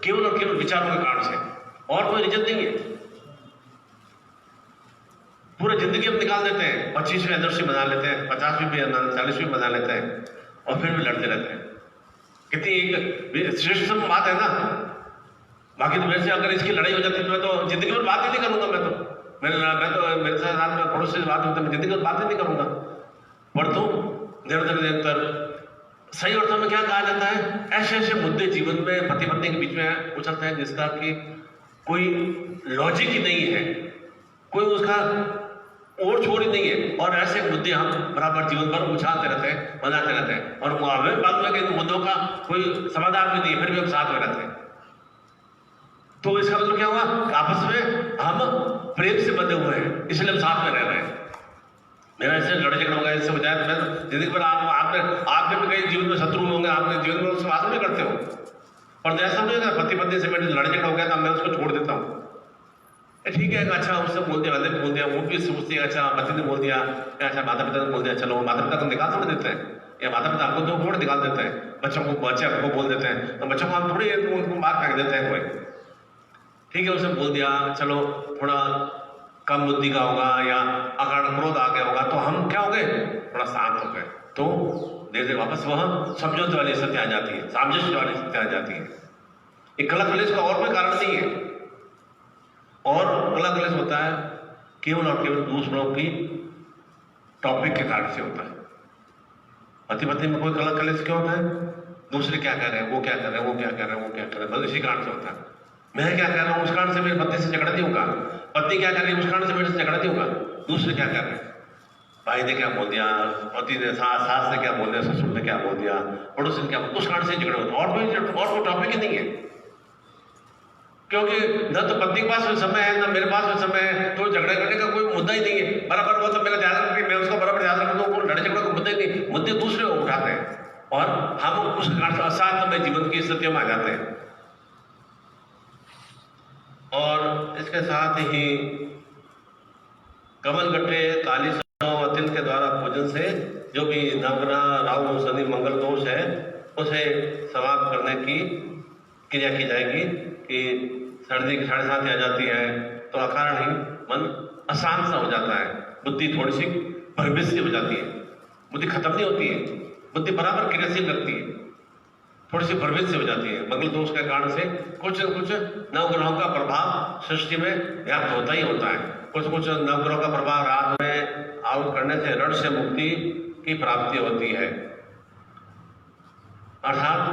केवल और केवल विचारों के कारण से, और कोई रीजन नहीं है। पूरी जिंदगी हम निकाल देते हैं, 25वीं एनिवर्सरी बना लेते हैं, 50वीं 40वीं बना लेते हैं, और फिर भी लड़ते रहते हैं। कितनी एक श्रेष्ठतम बात है ना। बाकी तो मेरे से अगर इसकी लड़ाई हो जाती तो मैं तो जिंदगी में बात ही नहीं करूंगा। मैं तो मेरे साथ में पड़ोस से बात होती है, मैं जिंदगी में बात ही नहीं करूंगा। परंतु निरंतर सही अर्थों में क्या कहा जाता है, ऐसे ऐसे मुद्दे जीवन में पति पत्नी के बीच में उछलते हैं जिसका कि कोई लॉजिक ही नहीं है, कोई उसका और छोड़ ही नहीं है, और ऐसे मुद्दे हम बराबर जीवन भर उछालते रहते हैं, बनाते रहते हैं, और हमें बाद में इन मुद्दों का कोई समाधान भी नहीं है, फिर भी हम साथ में रहते हैं। तो इसका मतलब क्या हुआ? आपस में हम प्रेम से बंधे हुए हैं, इसलिए हम साथ में रह रहे हैं। मेरा इससे लड़ाई झगड़ा होगा, इससे हो जाए, तो मैं जिंदगी भर आपने भी कई जीवन में शत्रु होंगे, आपने जीवन में उससे बात नहीं करते हो। और जैसा नहीं है पति पत्नी से मेरे लड़ झगड़ा हो गया था, मैं उसको छोड़ देता हूँ, ठीक है, अच्छा उसने बोल दिया, मैंने बोल दिया, वो भी सोचती है अच्छा पति ने बोल दिया, अच्छा माता पिता ने बोल दिया, चलो माता पिता को निकाल थोड़ी देते हैं, या माता पिता आपको थोड़ी निकाल देते हैं, बच्चे आपको बोल देते हैं, तो बच्चों को हम थोड़ी उनको मार फेंक देते हैं कोई, ठीक है, उसने बोल दिया, चलो थोड़ा कम बुद्धि का होगा या अकारण क्रोध आ गया होगा, तो हम क्या हो गए, थोड़ा शांत हो गए, तो धीरे धीरे वापस वह समझौते वाली स्थिति आ जाती है, सामंजस्य वाली स्थिति आ जाती है। एक कलह कलेश का और कोई कारण नहीं है, और कलह कलेश होता है केवल और केवल दूसरों की टॉपिक के कारण से होता है। पति पत्नी में कोई कलह कलेश क्यों होता है, दूसरे क्या कह रहे हैं, वो क्या कर रहे हैं, वो क्या कर रहे हैं, वो क्या कर रहे हैं, बस इसी कारण से होता है। मैं क्या कर रहा हूँ उस कारण से मेरी पत्नी से झगड़ा नहीं होगा, पत्नी क्या कर रही है उस कारण से मेरे से झगड़ा नहीं होगा, दूसरे क्या कर रहे हैं, भाई ने क्या बोल दिया, पति ने सास ने क्या बोल दिया, ससुर ने क्या बोल दिया, पड़ोसी ने क्या बोल, उस कारण से झगड़ा होता है, और कोई टॉपिक ही नहीं है। क्योंकि न तो पत्नी के पास कोई समय है, न मेरे पास कोई समय है, तो झगड़े करने का कोई मुद्दा ही नहीं है। बराबर वो तो मेरा ध्यान रखती, मैं उसका बराबर ध्यान रखता हूँ, लड़ाई झगड़ा का मुद्दा ही नहीं, मुद्दे दूसरे उठाते हैं, और हम उस कारण से अशांत में जीवन की स्थितियों में आ जाते हैं। और इसके साथ ही कमल गट्टे काली अतिल के द्वारा पूजन से जो भी नवग्रह राहु शनि मंगल दोष है उसे समाप्त करने की क्रिया की जाएगी कि सर्दी की 7:30 आ जाती है तो अकारण ही मन अशांत सा हो जाता है, बुद्धि थोड़ी सी भ्रमित सी हो जाती है, बुद्धि खत्म नहीं होती है, बुद्धि बराबर क्रियाशील लगती है, थोड़ी सी भ्रमित से हो जाती है। मंगल दोष के कारण से कुछ न कुछ नवग्रहों का प्रभाव सृष्टि में व्याप्त होता ही होता है, कुछ नवग्रहों का प्रभाव रात में आउट करने से ऋण से मुक्ति की प्राप्ति होती है। अर्थात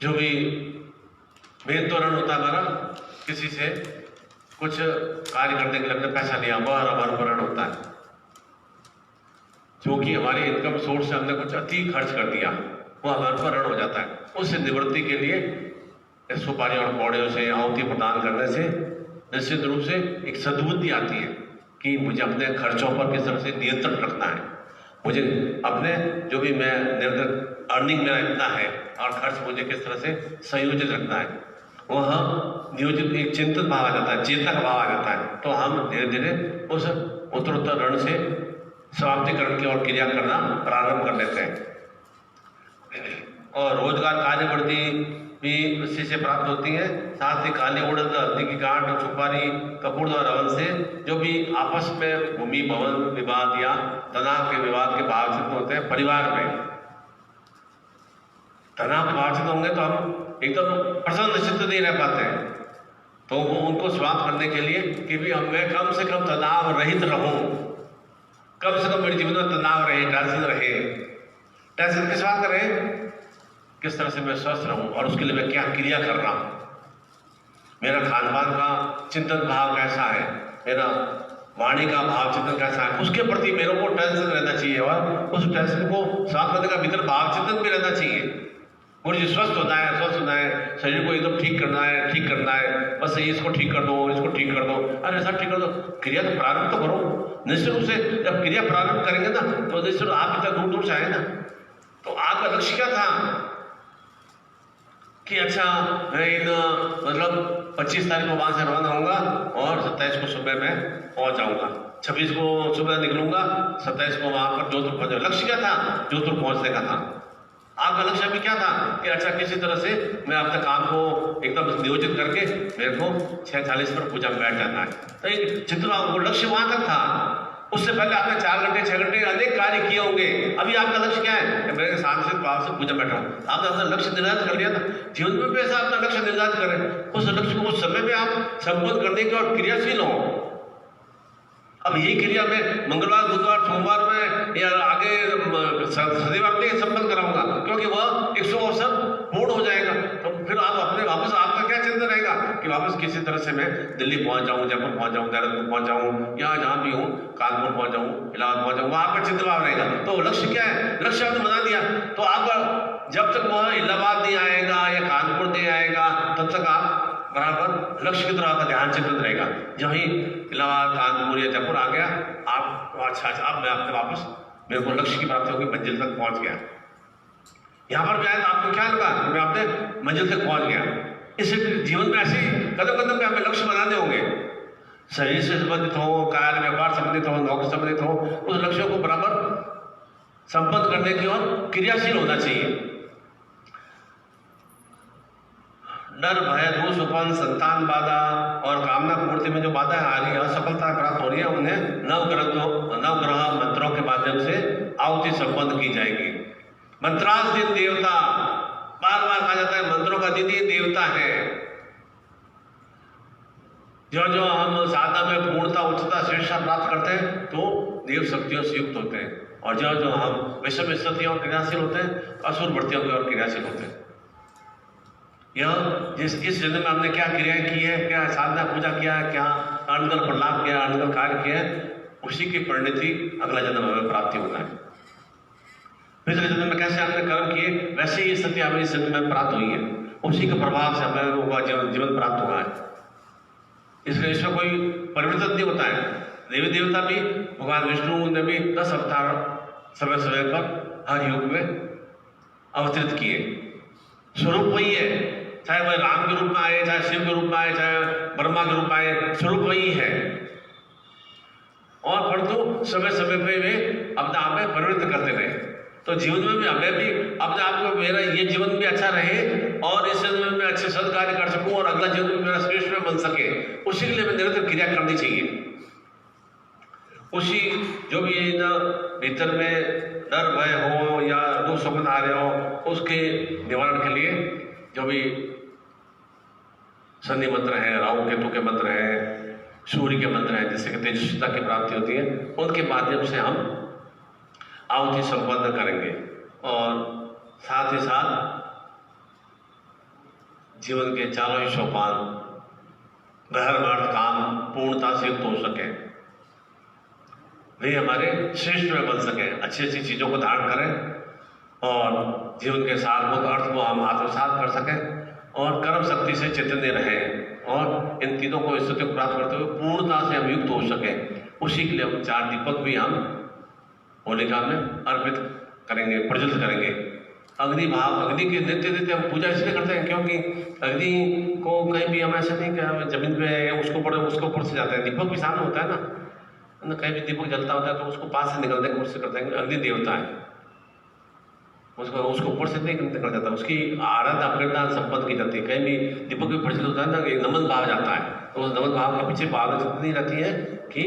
जो भी मेन तो ऋण होता है हमारा, किसी से कुछ कार्य करने के लिए हमने पैसा लिया, वह ऋण होता है, जो कि हमारी इनकम सोर्स से हमने कुछ अति खर्च कर दिया, वो हमारे ऊपर ऋण हो जाता है। उससे निवृत्ति के लिए सुपारी और पौड़ियों से आहुति प्रदान करने से निश्चित रूप से एक सद्बुद्धि आती है कि मुझे अपने खर्चों पर किस तरह से नियंत्रण रखना है, मुझे अपने जो भी मैं निरंतर अर्निंग मेरा इतना है और खर्च मुझे किस तरह से संयोजित रखना है, वह नियोजित एक चिंतन भाव आ जाता है, चेतक भाव आ जाता है, तो हम धीरे धीरे उस उत्तरोत्तर ऋण से समाप्तिकरण की ओर क्रिया करना प्रारंभ कर लेते हैं। और रोजगार कार्य वृद्धि भी उसी से प्राप्त होती है। साथ ही काली उड़द, हल्दी की गांठ, सुपारी, कपूर और रवन से जो भी आपस में भूमि भवन विवाद या तनाव के विवाद के भाव चित्त होते हैं, परिवार में तनाव के भाव चित्त होंगे तो हम एकदम प्रसन्न निश्चित नहीं रह पाते हैं, तो वो उनको समाप्त करने के लिए कि भी मैं कम से कम तनाव रहित रहूं, कम से कम मेरे जीवन में तनाव रहे, टेंशन रहे, टेंशन किस बात का रहे, किस तरह से मैं स्वस्थ रहूं और उसके लिए मैं क्या क्रिया कर रहा हूं, मेरा खान पान का चिंतन भाव कैसा है, मेरा वाणी का भाव चिंतन कैसा है, उसके प्रति मेरे को टेंशन रहना चाहिए और उस टेंशन को साफ करने का भीतर भाव चिंतन भी रहना चाहिए। मुझे स्वस्थ होना है, शरीर को एकदम ठीक करना है, बस इसको ठीक कर दो, इसको ठीक कर दो, अरे ऐसा ठीक कर दो, क्रिया तो प्रारंभ तो करो। निश्चित रूप से जब क्रिया प्रारंभ करेंगे ना तो निश्चित रूप आप इतना दूर दूर से आए ना, तो आपका लक्ष्य क्या था कि अच्छा मैं इन मतलब 25 तारीख को वहां से रवाना होऊंगा और 27 को सुबह में पहुंच जाऊंगा, 26 को सुबह निकलूंगा, 27 को वहां पर जोधपुर पहुंच जाऊंगा। लक्ष्य क्या था? जोधपुर पहुंचने का था। आपका लक्ष्य अभी क्या था कि अच्छा किसी तरह से मैं अपने काम को एकदम नियोजित करके मेरे को 6:40 पर पूजा में बैठ जाना है, तो एक जितना वो लक्ष्य वहां तक था। उससे पहले आपने 4 घंटे 6 घंटे अनेक कार्य किए होंगे, अभी आपका लक्ष्य क्या है? मेरे शांति भाव से पूजा बैठा हूँ। आपने अपना लक्ष्य निर्धारित कर लिया था, जीवन में भी ऐसा अपना लक्ष्य निर्धारित करें, उस लक्ष्य को उस समय में आप संबोध करने के और क्रियाशील हो। अब यही क्रिया में मंगलवार, बुधवार, सोमवार में या आगे शनिवार में संपन्न कराऊंगा, क्योंकि वह एक शुभ अवसर पूर्ण हो जाएगा। तो फिर आप अपने वापस आपका क्या चिंतन रहेगा कि वापस किसी तरह से मैं दिल्ली पहुंच जाऊं, जयपुर पहुंच जाऊं, देहरादून पहुंच जाऊं, या जहां भी हूं, कानपुर पहुंच जाऊं, इलाहाबाद पहुंच जाऊं, आपका चिंतन भाव रहेगा। तो लक्ष्य क्या है? लक्ष्य आपने बना दिया, तो आपका जब तक वह इलाहाबाद नहीं आएगा या कानपुर नहीं आएगा तब तक आप बराबर लक्ष्य की तरफ आपका ध्यान चिंतन रहेगा। जब ही इलाहाबाद, कानपुर या जयपुर आ गया आप अच्छा अब मैं आपने वापस मेरे को लक्ष्य की प्राप्ति होगी, मंजिल तक पहुंच गया। यहां पर भी आया तो आपको क्या लगा? मैं अपने मंजिल तक पहुंच गया। इस जीवन में ऐसे कदम कदम पे हमें लक्ष्य बनाने होंगे, शरीर से संबंधित हो, कार्य व्यापार संबंधित हो, नौकरी संबंधित हो, उस लक्ष्यों को बराबर संपन्न करने की ओर क्रियाशील होना चाहिए। डर, भय, दोष, उपन, संतान बाधा और कामना पूर्ति में जो बाधाएं आ रही है, असफलता प्राप्त हो रही है, उन्हें नवग्रह मंत्रों के माध्यम से आहुति संपन्न की जाएगी। मंत्राधीन देवता, बार बार कहा जाता है मंत्रों का दीदी देवता है। जो जो हम साधना में पूर्णता, उच्चता, श्रेष्ठता प्राप्त करते हैं तो देव शक्तियों से युक्त होते हैं, और जो जो हम विषम स्थितियों और क्रियाशील होते हैं तो असुर वृत्तियों की ओर क्रियाशील होते हैं। यह इस जन्म में हमने क्या क्रियाएं की है, क्या साधना पूजा किया है, क्या अनगल प्रलाप किया, अनगल कार्य किया है, उसी की परिणति अगला जन्म हमें प्राप्ति होना है। पिछले जन्म में कैसे हमने कर्म किए, वैसे ही स्थिति हमें इस जन्म में प्राप्त हुई है, उसी के प्रभाव से हमें जीवन प्राप्त हुआ है। इसलिए इसमें कोई परिवर्तन नहीं होता है। देवी देवता भी, भगवान विष्णु ने भी 10 अवतार समय समय पर हर युग में अवतरित किए। स्वरूप वही है, चाहे वह राम के रूप में आए, चाहे शिव के रूप में आए, चाहे ब्रह्मा के रूप में आए, स्वरूप वही है। और परंतु समय समय पे वे अपने आप में परिवर्तन करते रहे। तो जीवन में भी हमें भी अपने आप को, मेरा ये जीवन भी अच्छा रहे और इस जीवन में अच्छे सद्कार्य कर सकूं और अगला जीवन में मेरा श्रेष्ठ में बन सके, उसी के लिए हमें निरंतर क्रिया करनी चाहिए। उसी जो भी भीतर में डर, भय हो या दुख सुख आ रहे हो, उसके निवारण के लिए जो भी शनि मंत्र है, राहु केतु के मंत्र है, सूर्य के मंत्र है, जिससे कि तेजस्विता की प्राप्ति होती है, उनके माध्यम से हम आहुति संपन्न करेंगे। और साथ ही साथ जीवन के चारों ही सोपान धर्म काम पूर्णता से युक्त हो सके, वे हमारे श्रेष्ठ में बन सके, अच्छी अच्छी चीजों को धारण करें और जीवन के सारभूत अर्थ को हम आत्मसात कर सकें और कर्म शक्ति से चैतन्य रहें और इन तीनों को स्थिति को प्राप्त करते हुए पूर्णता से हम युक्त हो सकें। उसी के लिए हम 4 दीपक भी हम होलिका में अर्पित करेंगे, प्रज्वलित करेंगे। अग्नि भाव, अग्नि के नित्य नित्य हम पूजा इसलिए करते हैं क्योंकि अग्नि को कहीं भी हम ऐसा नहीं कि हम जमीन पे उसको ऊपर से जाते हैं। दीपक भी सामने होता है ना, कहीं भी दीपक जलता होता है तो उसको पास से निकलने की कोशिश करते हैं। अग्नि देवता है, उसको ऊपर से नहीं निकल जाता, उसकी आराधना प्रेरणा संपन्न की जाती है। कहीं भी दीपक भी प्रज्वलित होता है ना, एक नमन भाव जाता है, तो उस नमन भाव के पीछे भावना जितनी रहती है कि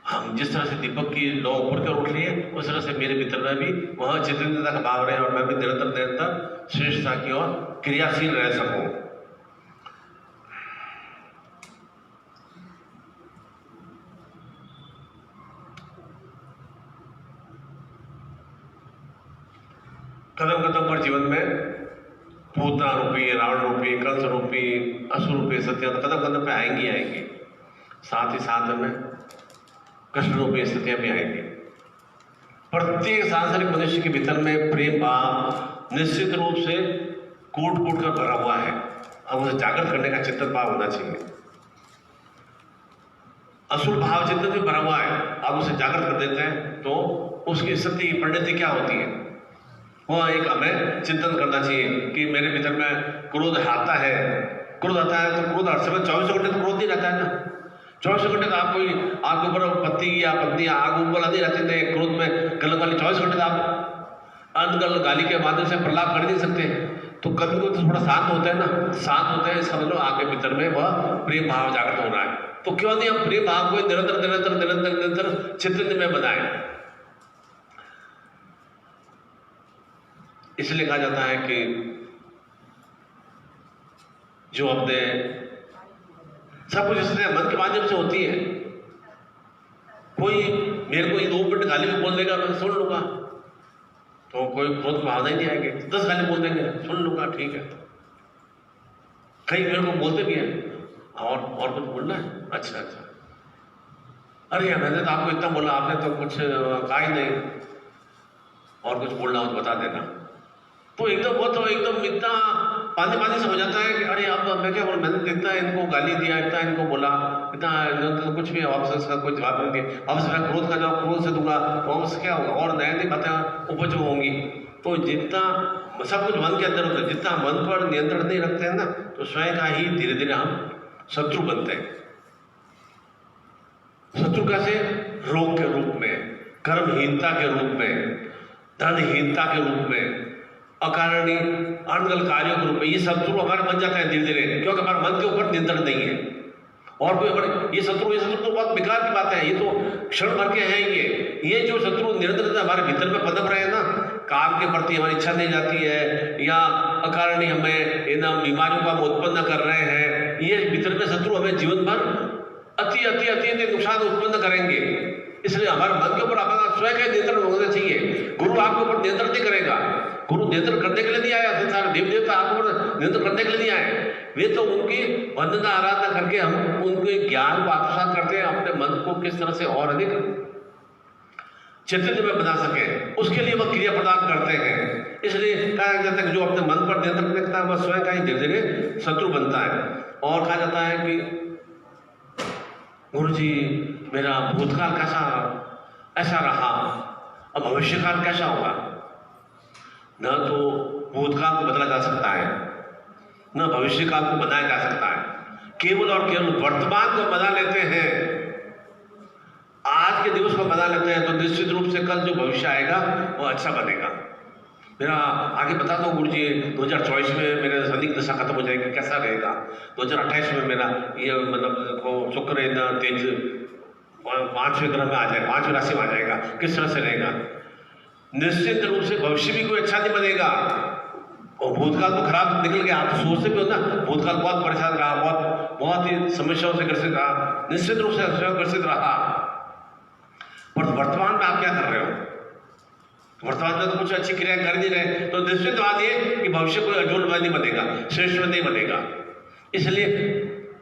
हम जिस तरह से दीपक की लौ ऊपर की ओर उठ रही है, उस तरह से मेरे भीतर में भी वह चैतन्यता का भाव रहे और मैं भी निरंतर श्रेष्ठता की ओर क्रियाशील रह सकूं। कदम कदम पर जीवन में पूतना रूपी, रावण रूपी, कंस रूपी, असुर रूपी सत्य कदम कदम पे आएंगी। साथ ही साथ में कृष्ण रूपी स्थितियां भी आएंगी। प्रत्येक सांसारिक मनुष्य के भीतर में प्रेम भाव निश्चित रूप से कूट कूट कर भरा हुआ है। अब उसे जागृत करने का चिंतन भाव होना चाहिए। असुर भाव चिंतन भी भरा हुआ है, अब उसे जागृत कर देते हैं तो उसकी स्थिति परिणति क्या होती है, वह एक हमें चिंतन करना चाहिए कि मेरे भीतर में क्रोध आता है तो क्रोध हर समय 24 घंटे तो क्रोध नहीं रहता है ना। 24 घंटे तो आपके ऊपर पति या पत्नी आग उगल नहीं रहते थे, क्रोध में गलत वाली 24 घंटे तो आप अनगल गाली के माध्यम से प्रलाप कर नहीं सकते। तो कभी तो थोड़ा शांत होता है ना, शांत होते हैं, समझ लो आपके भीतर में वह प्रेम भाव जागृत हो रहा है। तो क्यों नहीं हम प्रेम भाव को निरंतर चैतन्य में बनाए। इसलिए कहा जाता है कि जो अपने सब कुछ इसलिए मन के माध्यम से होती है। कोई मेरे को 2 मिनट गाली में बोल देगा, मैं सुन लूंगा, तो कोई क्रोध भावना ही नहीं आएगी। 10 गाली बोल देंगे, सुन लूंगा, ठीक है। कई मेरे को बोलते भी हैं और कुछ बोलना है, अच्छा, अरे मैंने तो आपको इतना बोला, आपने तो कुछ कहा ही नहीं, और कुछ बोलना हो तो बता देना। तो एकदम वो तो एकदम इतना पानी पानी से हो जाता है कि अरे अब मैं क्या बोलूं, मैंने इतना इनको गाली दिया, इतना इनको बोला, इतना तो कुछ भी वापस इसका कोई जवाब नहीं दिया, वापस मैं क्रोध का जवाब क्रोध से दूंगा, वापस क्या होगा, और नई नई बातें उपज होंगी। तो जितना सब कुछ मन के अंदर होता है, जितना मन पर नियंत्रण नहीं रखते हैं ना, तो स्वयं का ही धीरे धीरे हम शत्रु बनते हैं। शत्रु कैसे? रोग के रूप में, कर्महीनता के रूप में, धनहीनता के रूप में, अकारणीय अनगल कार्यों के रूप में। ये शत्रु हमारे बन जाते हैं धीरे धीरे, क्योंकि हमारे मन के ऊपर नियंत्रण नहीं है। और कोई हमारे ये शत्रु तो बहुत बेकार की बात है, ये तो क्षण भर के हैं। ये जो शत्रु निरंतर हमारे भीतर में पनप रहे हैं ना, काम के प्रति हमारी इच्छा नहीं जाती है, या अकारणीय हमें इन बीमारियों को हम उत्पन्न कर रहे हैं, ये भीतर में शत्रु हमें जीवन भर अति अति अति नुकसान उत्पन्न करेंगे। इसलिए हमारे मन के ऊपर अपना स्वयं का नियंत्रण होना चाहिए। गुरु आपके ऊपर नियंत्रण नहीं करेगा, गुरु नियंत्रण करने के लिए नहीं आया, संसार देव देवता आपके ऊपर नियंत्रण करने के लिए नहीं आए। वे तो उनकी वंदना आराधना करके हम उनके ज्ञान को आत्मसात करते हैं, अपने मन को किस तरह से और अधिक चैतन्य में बना सके, उसके लिए वह क्रिया प्रदान करते हैं। इसलिए कहा जाता है कि जो अपने मन पर नियंत्रण रखता है वह स्वयं का ही धीरे धीरे शत्रु बनता है। और कहा जाता है कि गुरु जी मेरा भूतकाल कैसा ऐसा रहा, अब भविष्यकाल कैसा होगा। न तो भूतकाल को बदला जा सकता है, न भविष्यकाल को बनाया जा सकता है, केवल और केवल वर्तमान को बना लेते हैं, आज के दिवस को बना लेते हैं, तो निश्चित रूप से कल जो भविष्य आएगा वो अच्छा बनेगा। मेरा आगे बता दो गुरु जी, 2024 में मेरे शनि दशा खत्म हो जाएगी, कैसा रहेगा। 2028 में मेरा ये मतलब शुक्र इतना तेज 5वें ग्रह में आ जाए, 5वें राशि में आ जाएगा, किस तरह से रहेगा। निश्चित रूप से भविष्य भी कोई अच्छा नहीं बनेगा। और भूतकाल तो खराब निकल गया, आप सोचते भी हो ना, भूतकाल बहुत परेशान रहा, बहुत ही समस्याओं से ग्रसित रहा, निश्चित रूप से ग्रसित रहा। पर वर्तमान में आप क्या कर रहे हो? वर्तमान में तो कुछ अच्छी क्रिया कर नहीं रहे, तो निश्चित बात ये कि भविष्य कोई अजोल में नहीं बनेगा, श्रेष्ठ में नहीं बनेगा। इसलिए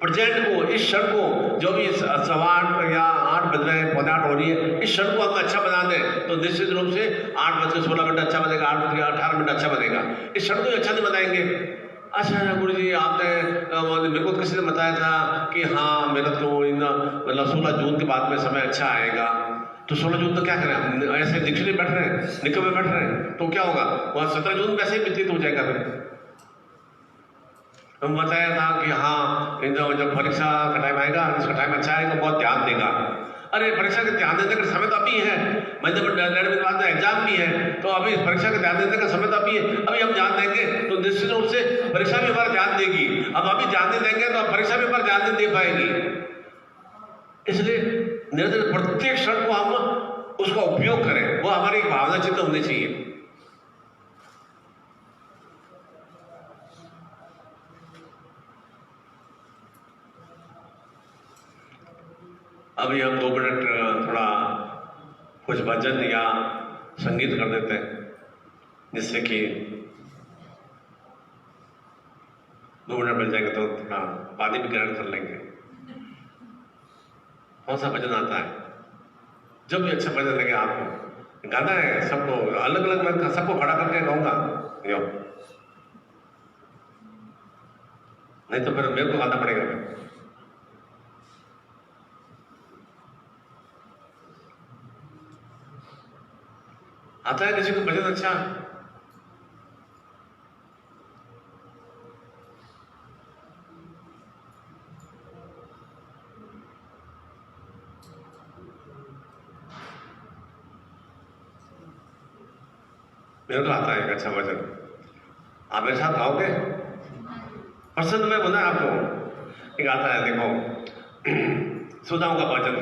प्रेजेंट को, इस क्षण को, जो भी 8:15 या 8 बज रहे हैं, 8:15 हो रही है, इस क्षण को हम अच्छा बना दें तो निश्चित रूप से 8:16 अच्छा बनेगा, 8:18 अच्छा बनेगा। इस क्षण को अच्छा नहीं बनाएंगे। अच्छा गुरु जी आपने मेरे को किसी ने बताया था कि हाँ मेरा तो मतलब 16 जून के बाद में समय अच्छा आएगा, तो 16 जून तो क्या करें हम, ऐसे दीक्षित बैठ रहे हैं, निकल में बैठ रहे हैं, तो क्या होगा, वहाँ 17 जून वैसे ही व्यतीत हो जाएगा। फिर हम बताया था कि हाँ जब परीक्षा का टाइम आएगा, इसका टाइम अच्छा आएगा, बहुत ध्यान देगा। अरे परीक्षा का ध्यान देने का समय तो अभी है, महीने पर 1.5 महीने बाद में एग्जाम भी है, तो अभी परीक्षा का ध्यान देने का समय तो अभी है, अभी हम ध्यान देंगे तो निश्चित रूप से परीक्षा भी हमारा ध्यान देगी। अब अभी ध्यान नहीं देंगे तो परीक्षा भी हमारा ध्यान नहीं दे पाएगी। इसलिए निरंतर प्रत्येक क्षण को हम उसका उपयोग करें, वो हमारी भावना चित्त होनी चाहिए। अभी हम 2 मिनट थोड़ा कुछ भजन या संगीत कर देते हैं, जिससे कि 2 मिनट मिल जाएंगे तो थोड़ा पानी भी ग्रहण कर लेंगे। कौन सा भजन आता है? जब भी अच्छा भजन लगे आपको, गाना है सबको अलग अलग, मैं सबको खड़ा करके गाऊंगा, नहीं तो फिर मेरे को गाना पड़ेगा। आता है किसी को भजन अच्छा? मेरे को आता है एक अच्छा भजन, आप मेरे साथ गाओगे? पसंद में बोला आपको एक आता है, देखो सुनाऊंगा भजन।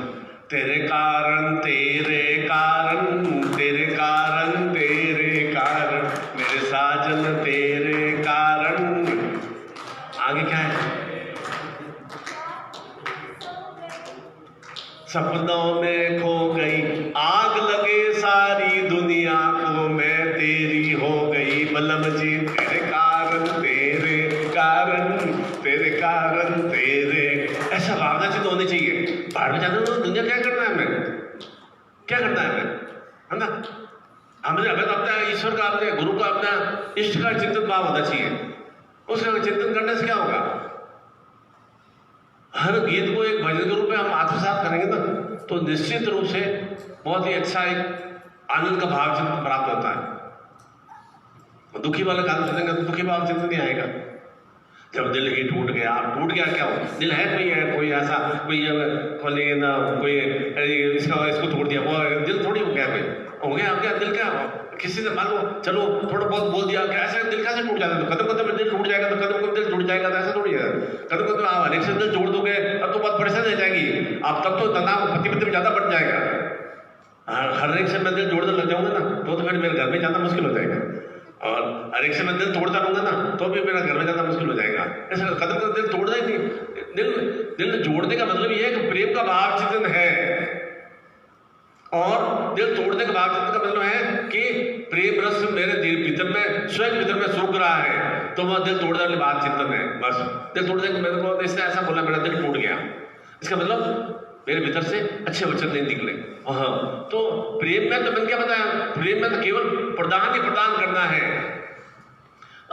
तेरे कारण तेरे कारण तेरे कारण तेरे कारण मेरे साजन तेरे कारण। आगे क्या है? सपनों में खो गई आग लगे सारी दुनिया को, मैं तेरी हो गई बलम जी, तेरे कारण तेरे कारण तेरे कारण तेरे। ऐसा भावना चित्त होनी चाहिए। बाहर में जाना तो दुनिया क्या करना है, हमें क्या करना है, है ना? हमें तो अपना ईश्वर का, अपने गुरु का, अपना इष्ट का चिंतन भाव होना चाहिए। उसका चिंतन करने से क्या होगा? हर गीत को एक भजन के रूप में हम आत्मसात करेंगे ना, तो निश्चित रूप से बहुत ही अच्छा एक आनंद का भाव चिंतन प्राप्त होता है। दुखी वाला गाना सुनेंगे तो दुखी भाव चिंतन नहीं आएगा। जब दिल ही टूट गया, टूट गया क्या हो? दिल है कोई ऐसा कोई खोलेंगे ना, कोई इसको तोड़ दिया, वो दिल थोड़ी हो गया, कोई हो गया दिल क्या? किसी ने मान लो चलो थोड़ा बहुत बोल दिया, ऐसा दिल कैसे टूट जाता है? तो कदम कदम दिल टूट जाएगा, तो कदम कदम दिल टूट जाएगा, तो ऐसा थोड़ी है। कदम कदम आप हर एक से दिल जोड़ दोगे तब तो बहुत परेशानी हो जाएगी आप, तब तो तनाव पति पति में ज्यादा बढ़ जाएगा। हर एक से मैं दिल जोड़ने लग जाऊंगा ना, तो फिर मेरे घर में जाना मुश्किल हो जाएगा, और हर एक से मैं दिल तोड़ता रहूंगा ना, तो भी मेरा घर में जाना मुश्किल हो जाएगा। ऐसा कदम कदम दिल तोड़ना ही नहीं। दिल जोड़ने का मतलब ये है कि प्रेम का भाव चिंतन है, और दिल तोड़ने का भाव चिंतन का मतलब है कि प्रेम रस मेरे दिल भीतर में, स्वयं भीतर में सूख रहा है, तो वह दिल तोड़ने वाली बात चिंतन है। बस दिल तोड़ने का मेरे को इसने ऐसा बोला, मेरा दिल टूट गया, इसका मतलब मेरे भीतर से अच्छे वचन नहीं निकले। हाँ, तो प्रेम में तो मैंने क्या बताया, प्रेम में तो केवल प्रदान ही प्रदान करना है।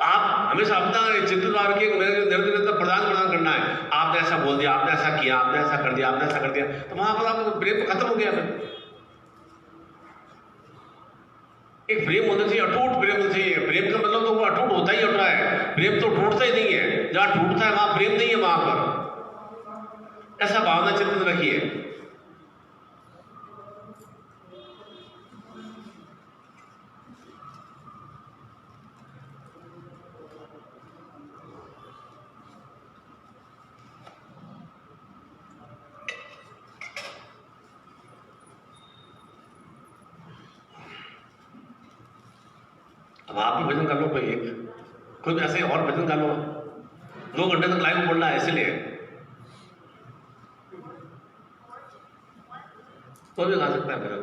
आप हमेशा अपना चिंतन रखिए, मेरे निरंतर प्रदान करना है। आपने ऐसा बोल दिया, आपने ऐसा किया, आपने ऐसा कर दिया, आपने ऐसा कर दिया, तो वहां पर आपको प्रेम खत्म हो गया। फिर एक प्रेम होना चाहिए, अटूट प्रेम होना चाहिए। प्रेम का मतलब तो वो अटूट होता ही होता है, प्रेम तो टूटता ही नहीं है। जहां टूटता है वहां प्रेम नहीं है, वहां पर ऐसा भावना चिंतन रखिए। अब आप भी भजन कर लो, कोई भी ऐसे और भजन कर लो। 2 घंटे तक लाइव बोलना है, इसलिए कोई भी गा सकता है भजन।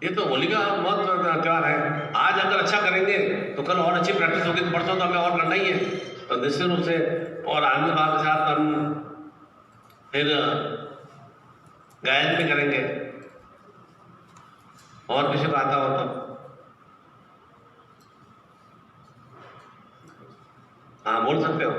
ये तो होली का बहुत त्योहार है। आज अगर अच्छा करेंगे तो कल और अच्छी प्रैक्टिस होगी, तो परसों तो हमें और करना ही है। तो निश्चित रूप से और आनंद भाव के साथ हम फिर गायन भी करेंगे, और किसी को आता हो तो हाँ बोल सकते हो।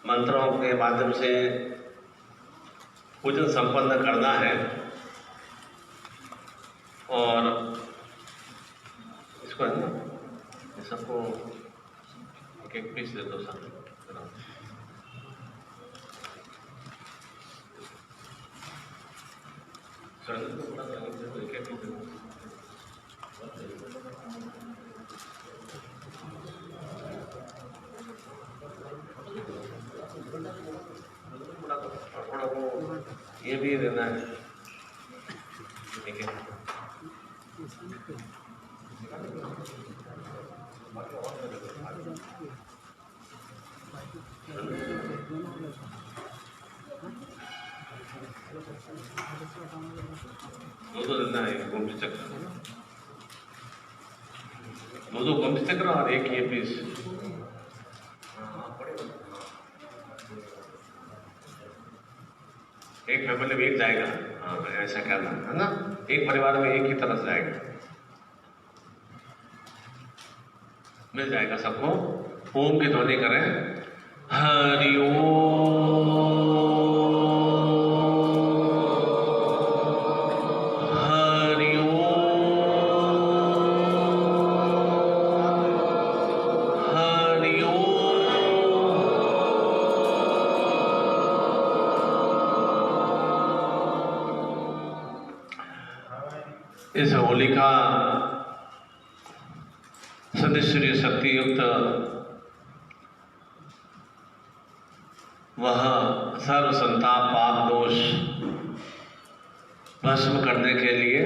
मंत्रों के माध्यम से पूजन संपन्न करना है, और इसको है ना, सबको एक एक पीस दे दो साथ। थोड़ा वो ये भी देना है, ठीक है। दो देना है, गोमती चक्र, दो गोमती चक्र और एक ये पीस। एक फैमिली में एक जाएगा, हाँ ऐसा कहना है ना, एक परिवार में एक ही तरफ जाएगा, मिल जाएगा सबको। ओम की ध्वनि करें, हरि ओम, हरि ओम, हरि ओम। इस होलिका सदस्वीय शक्ति युक्त वह सर्व संताप पाप दोष भस्म करने के लिए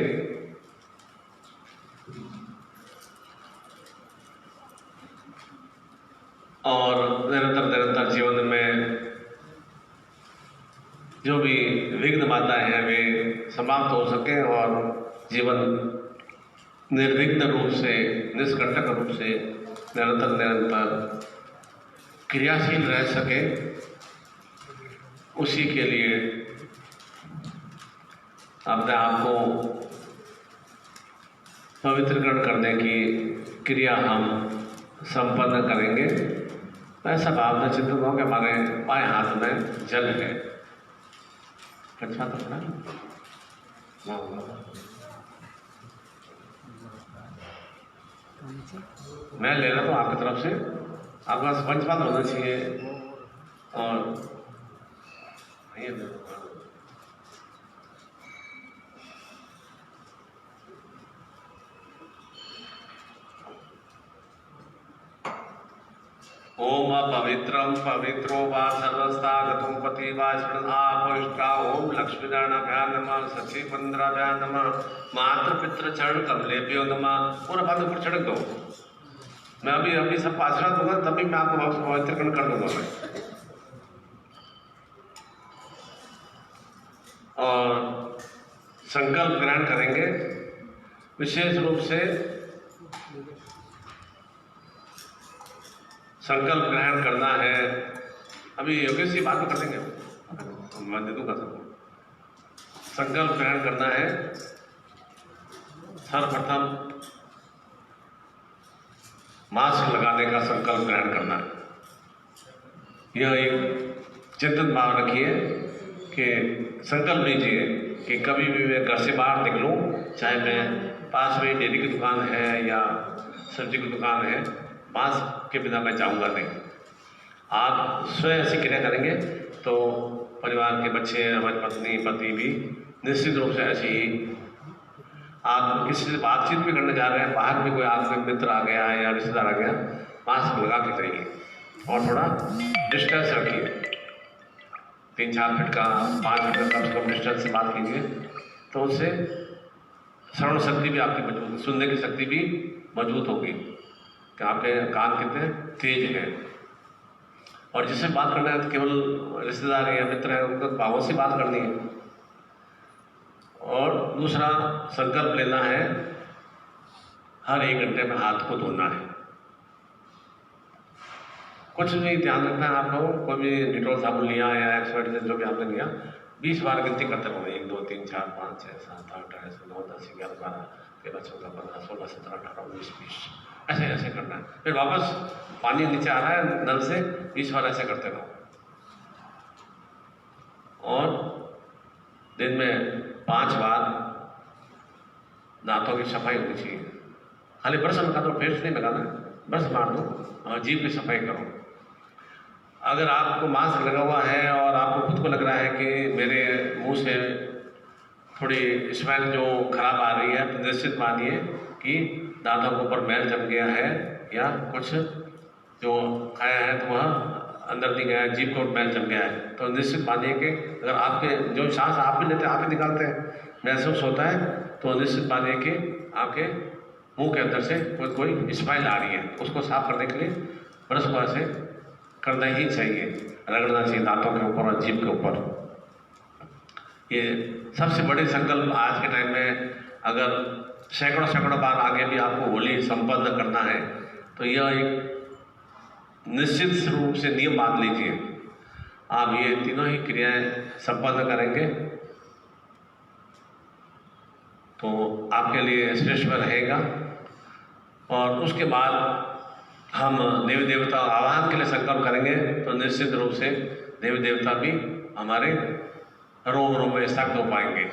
और निरंतर जीवन में जो भी विघ्न बाधाएं हैं वे समाप्त हो सके और जीवन निर्विघ्न रूप से, निष्कंटक रूप से निरंतर क्रियाशील रह सके, उसी के लिए अपने आप को पवित्रकरण करने की क्रिया हम संपन्न करेंगे। ऐसा भावना चिंतन हो कि हमारे बाएं हाथ में जल है, अच्छा तो ना मैं ले रहा हूँ आपकी तरफ से, आपके पास पंचपात होना चाहिए और ओम पवित्रम पवित्रो वा सर्वस्तागतुं पति वा स्मृता ओम लक्ष्मीनारायणाभ्यां नमः, सचिवंद्राभ्यां नमः, मातृपितृचरण कमलेभ्यो नमः। पूरा पाद ऊपर छिड़क दो, मैं अभी सब आशीर्वाद दूंगा तभी मैं आपको पवित्रकरण कर दूंगा मैं। और संकल्प ग्रहण करेंगे, विशेष रूप से संकल्प ग्रहण करना है। अभी योगेश जी बात कर लेंगे, मैं दे दूंगा सबको। संकल्प ग्रहण करना है, सर्वप्रथम मास्क लगाने का संकल्प ग्रहण करना है। यह एक चिंतन भाव रखिए कि संकल्प लीजिए कि कभी भी मैं घर से बाहर निकलूं, चाहे मैं पास में डेयरी की दुकान है या सब्जी की दुकान है, मास्क के बिना मैं जाऊंगा नहीं। आप स्वयं ऐसी क्रिया करेंगे तो परिवार के बच्चे, हमारी पत्नी पति भी निश्चित रूप से ऐसे ही। आप किसी से बातचीत भी करने जा रहे हैं, बाहर में कोई आपके मित्र आ गया या रिश्तेदार आ गया, मास्क लगा के जाइए और थोड़ा डिस्टेंस रखिए, 3-4 फीट का, 5 फीट का कम से कम डिस्टेंस से बात कीजिए। तो उससे श्रवण शक्ति भी आपकी मजबूत, सुनने की शक्ति भी मजबूत होगी कि आपके कान कितने तेज हैं। और जिससे बात करना है तो केवल रिश्तेदार या मित्र है, उनको भावों से बात करनी है। और दूसरा संकल्प लेना है, हर 1 घंटे में हाथ को धोना है। कुछ नहीं ध्यान रखना है आप लोगों, कोई भी डिटॉल साबुन लिया या एक्सपर्ट जो भी आपने लिया, 20 बार गिनती करते रहो, 1 2 3 4 5 6 7 8 9 10 11 12 13 14 15 16 17 18 19 20 ऐसे ऐसे करना है। फिर वापस पानी नीचे आ रहा है नल से, 20 बार ऐसे करते रहो। और दिन में 5 बार दांतों की सफाई होनी चाहिए। खाली ब्रश लगा दो, पेस्ट नहीं लगाना, ब्रश मार दो और जीभ की सफाई करो। अगर आपको मास्क लगा हुआ है और आपको खुद को लग रहा है कि मेरे मुंह से थोड़ी स्मेल जो खराब आ रही है, तो निश्चित मानिए कि दांतों के ऊपर मैल जम गया है या कुछ जो खाया है तो वह अंदर नहीं गया है, जीभ को मैल जम गया है। तो निश्चित मानिए कि अगर आपके जो सांस आप भी लेते हैं, आप भी निकालते हैं, महसूस होता है, तो निश्चित मानिए कि आपके मुंह के अंदर से कोई स्मेल आ रही है। उसको साफ करने के लिए ब्रश को ऐसे करना ही चाहिए, रगड़ना चाहिए दांतों के ऊपर और जीभ के ऊपर। ये सबसे बड़े संकल्प आज के टाइम में, अगर सैकड़ों बार आगे भी आपको होली संपन्न करना है तो यह एक निश्चित रूप से नियम बांध लीजिए। आप ये तीनों ही क्रियाएं संपन्न करेंगे तो आपके लिए श्रेष्ठ रहेगा। और उसके बाद हम देवी देवता आवाहन के लिए संकल्प करेंगे तो निश्चित रूप से देवी देवता भी हमारे रोम रोम में स्थापित हो पाएंगे।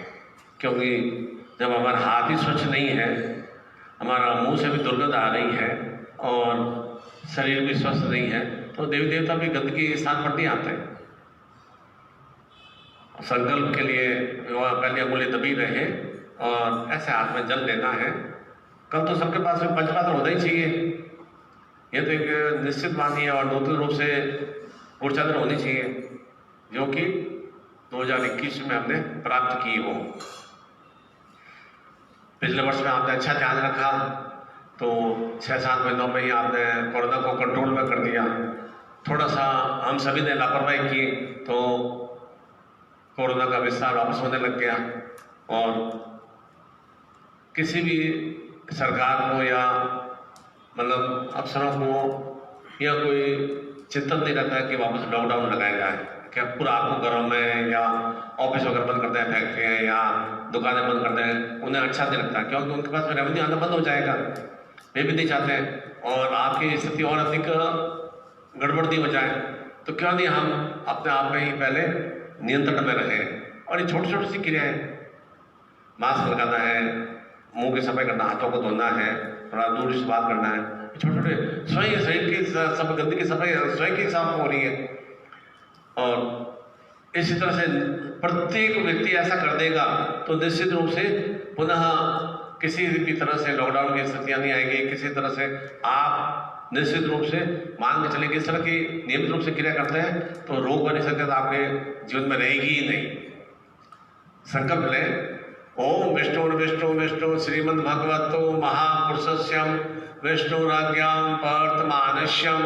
क्योंकि जब हमारा हाथ ही स्वच्छ नहीं है, हमारा मुंह से भी दुर्गंध आ रही है और शरीर भी स्वस्थ नहीं है, तो देवी देवता भी गंदगी के स्थान पर नहीं आते। संकल्प के लिए पहली अंगुली दबी रहे और ऐसे हाथ में जल लेना है। कल तो सबके पास में पंचपात्र होना ही चाहिए, ये तो एक निश्चित बात है। और नूतन रूप से गुरचंद्र होनी चाहिए जो कि 2021 में हमने प्राप्त की हो। पिछले वर्ष में आपने अच्छा ध्यान रखा तो 6-7 महीनों में ही आपने कोरोना को कंट्रोल में कर दिया। थोड़ा सा हम सभी ने लापरवाही की तो कोरोना का विस्तार वापस होने लग गया और किसी भी सरकार को या मतलब अफसरों को या कोई चिंतन नहीं रहता है कि वापस लॉकडाउन लगाया जाए। क्या पूरा आपको घरों में या ऑफिस वगैरह बंद कर दें, फैक्ट्रियाँ या दुकानें बंद कर दें, उन्हें अच्छा नहीं लगता क्योंकि उनके पास रेवेन्यू आना बंद हो जाएगा। वे भी नहीं चाहते और आपकी स्थिति और अधिक गड़बड़ नहीं हो जाए। तो क्यों नहीं हम अपने आप में ही पहले नियंत्रण में रहें। और ये छोटी छोटी सी क्रियाएं, मास्क लगाना है, मुंह की सफाई करना, हाथों को धोना है, थोड़ा दूर से बात करना है, छोटे छोटे स्वयं शरीर की सब गंदगी की सफाई स्वयं की साफ हो रही है। और इसी तरह से प्रत्येक व्यक्ति ऐसा कर देगा तो निश्चित रूप से पुनः किसी भी तरह से लॉकडाउन की स्थितियां नहीं आएगी। किसी तरह से आप निश्चित रूप से मान के चलेंगे, इस तरह की नियमित रूप से क्रिया करते हैं तो रोग बनी सकते तो आपके जीवन में रहेगी ही नहीं। संकल्प लें, ओम विष्णु विष्णु विष्णु श्रीमद् भगवतो महापुरुषस्यम विष्णुराज्ञां वर्तमानस्यम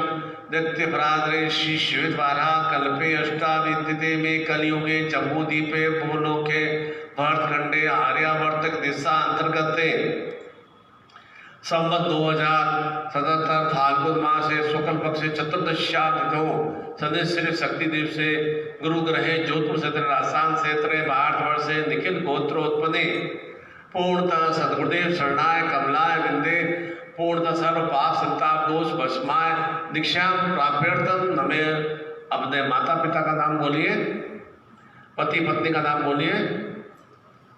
नित्य प्रादरे शिष्य द्वारा कल्पे अष्टाविद्यते में कलियुगे जम्बूद्वीपे भूलोके भरतखंडे आर्यावर्तक दिशा अंतर्गते संवत 2077 फाल्गुन मासे शुक्ल पक्षे चतुर्दश्यातिथो सदस्य शक्ति दिवसे गुरु ग्रहे जोधपुर क्षेत्र राजस्थान क्षेत्र भारतवर्षे निखिल गोत्रोत्पन्ने पूर्णतः सदगुरुदेव शरणाय कमलाय विंदे पूर्णतः सर्व पाप संताप दोष भस्माय दीक्षाम प्राप्यर्थम नमे। अपने माता पिता का नाम बोलिए, पति पत्नी का नाम बोलिए,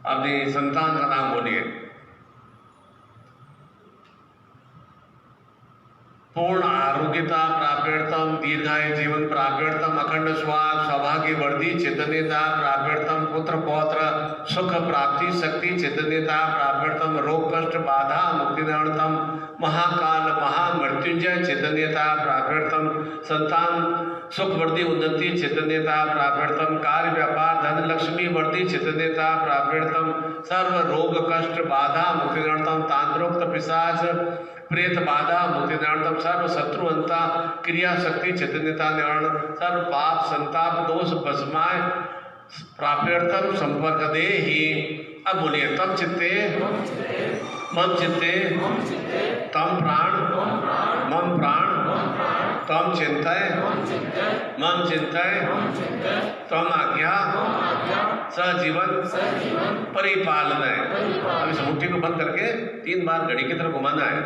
अपनी संतान का नाम बोलिए। पूर्ण आरोग्यता प्राप्यर्थम, दीर्घायु जीवन प्राप्यर्थम, अखंड स्वाद सौभाग्य वर्धि चैतन्यता प्राप्यर्थम, पुत्र पौत्र सुख प्राप्ति शक्ति चैतन्यता प्राप्यर्थम, रोग कष्ट बाधा मुक्तिदार्थम, महाकाल महामृत्युंजय चैतन्यता प्राप्यर्थम, संतान सुख वर्धि उन्नति चैतन्यता प्राप्यर्थम, कार्य व्यापार धन लक्ष्मी वर्धि चैतन्यता प्राप्यर्थम, सर्व रोग कष्ट बाधा मुक्तिदार्थम, तांत्रोक्त पिशाच प्रेत बाधा मुक्तिदार्थम, सर्व शत्रु अंता क्रिया शक्ति चैतन्यता निवारण, सर्व पाप संताप दोष भस्माय प्राप्यर्थम संपर्क दे ही। अब बोलिए, तम चित्ते मम चित्ते तम प्राण मम प्राण तम चिंतय मम चिंतय तम आज्ञा सजीवन परिपालन है। अब इस मुट्ठी को बंद करके 3 बार घड़ी की तरफ घुमाना है।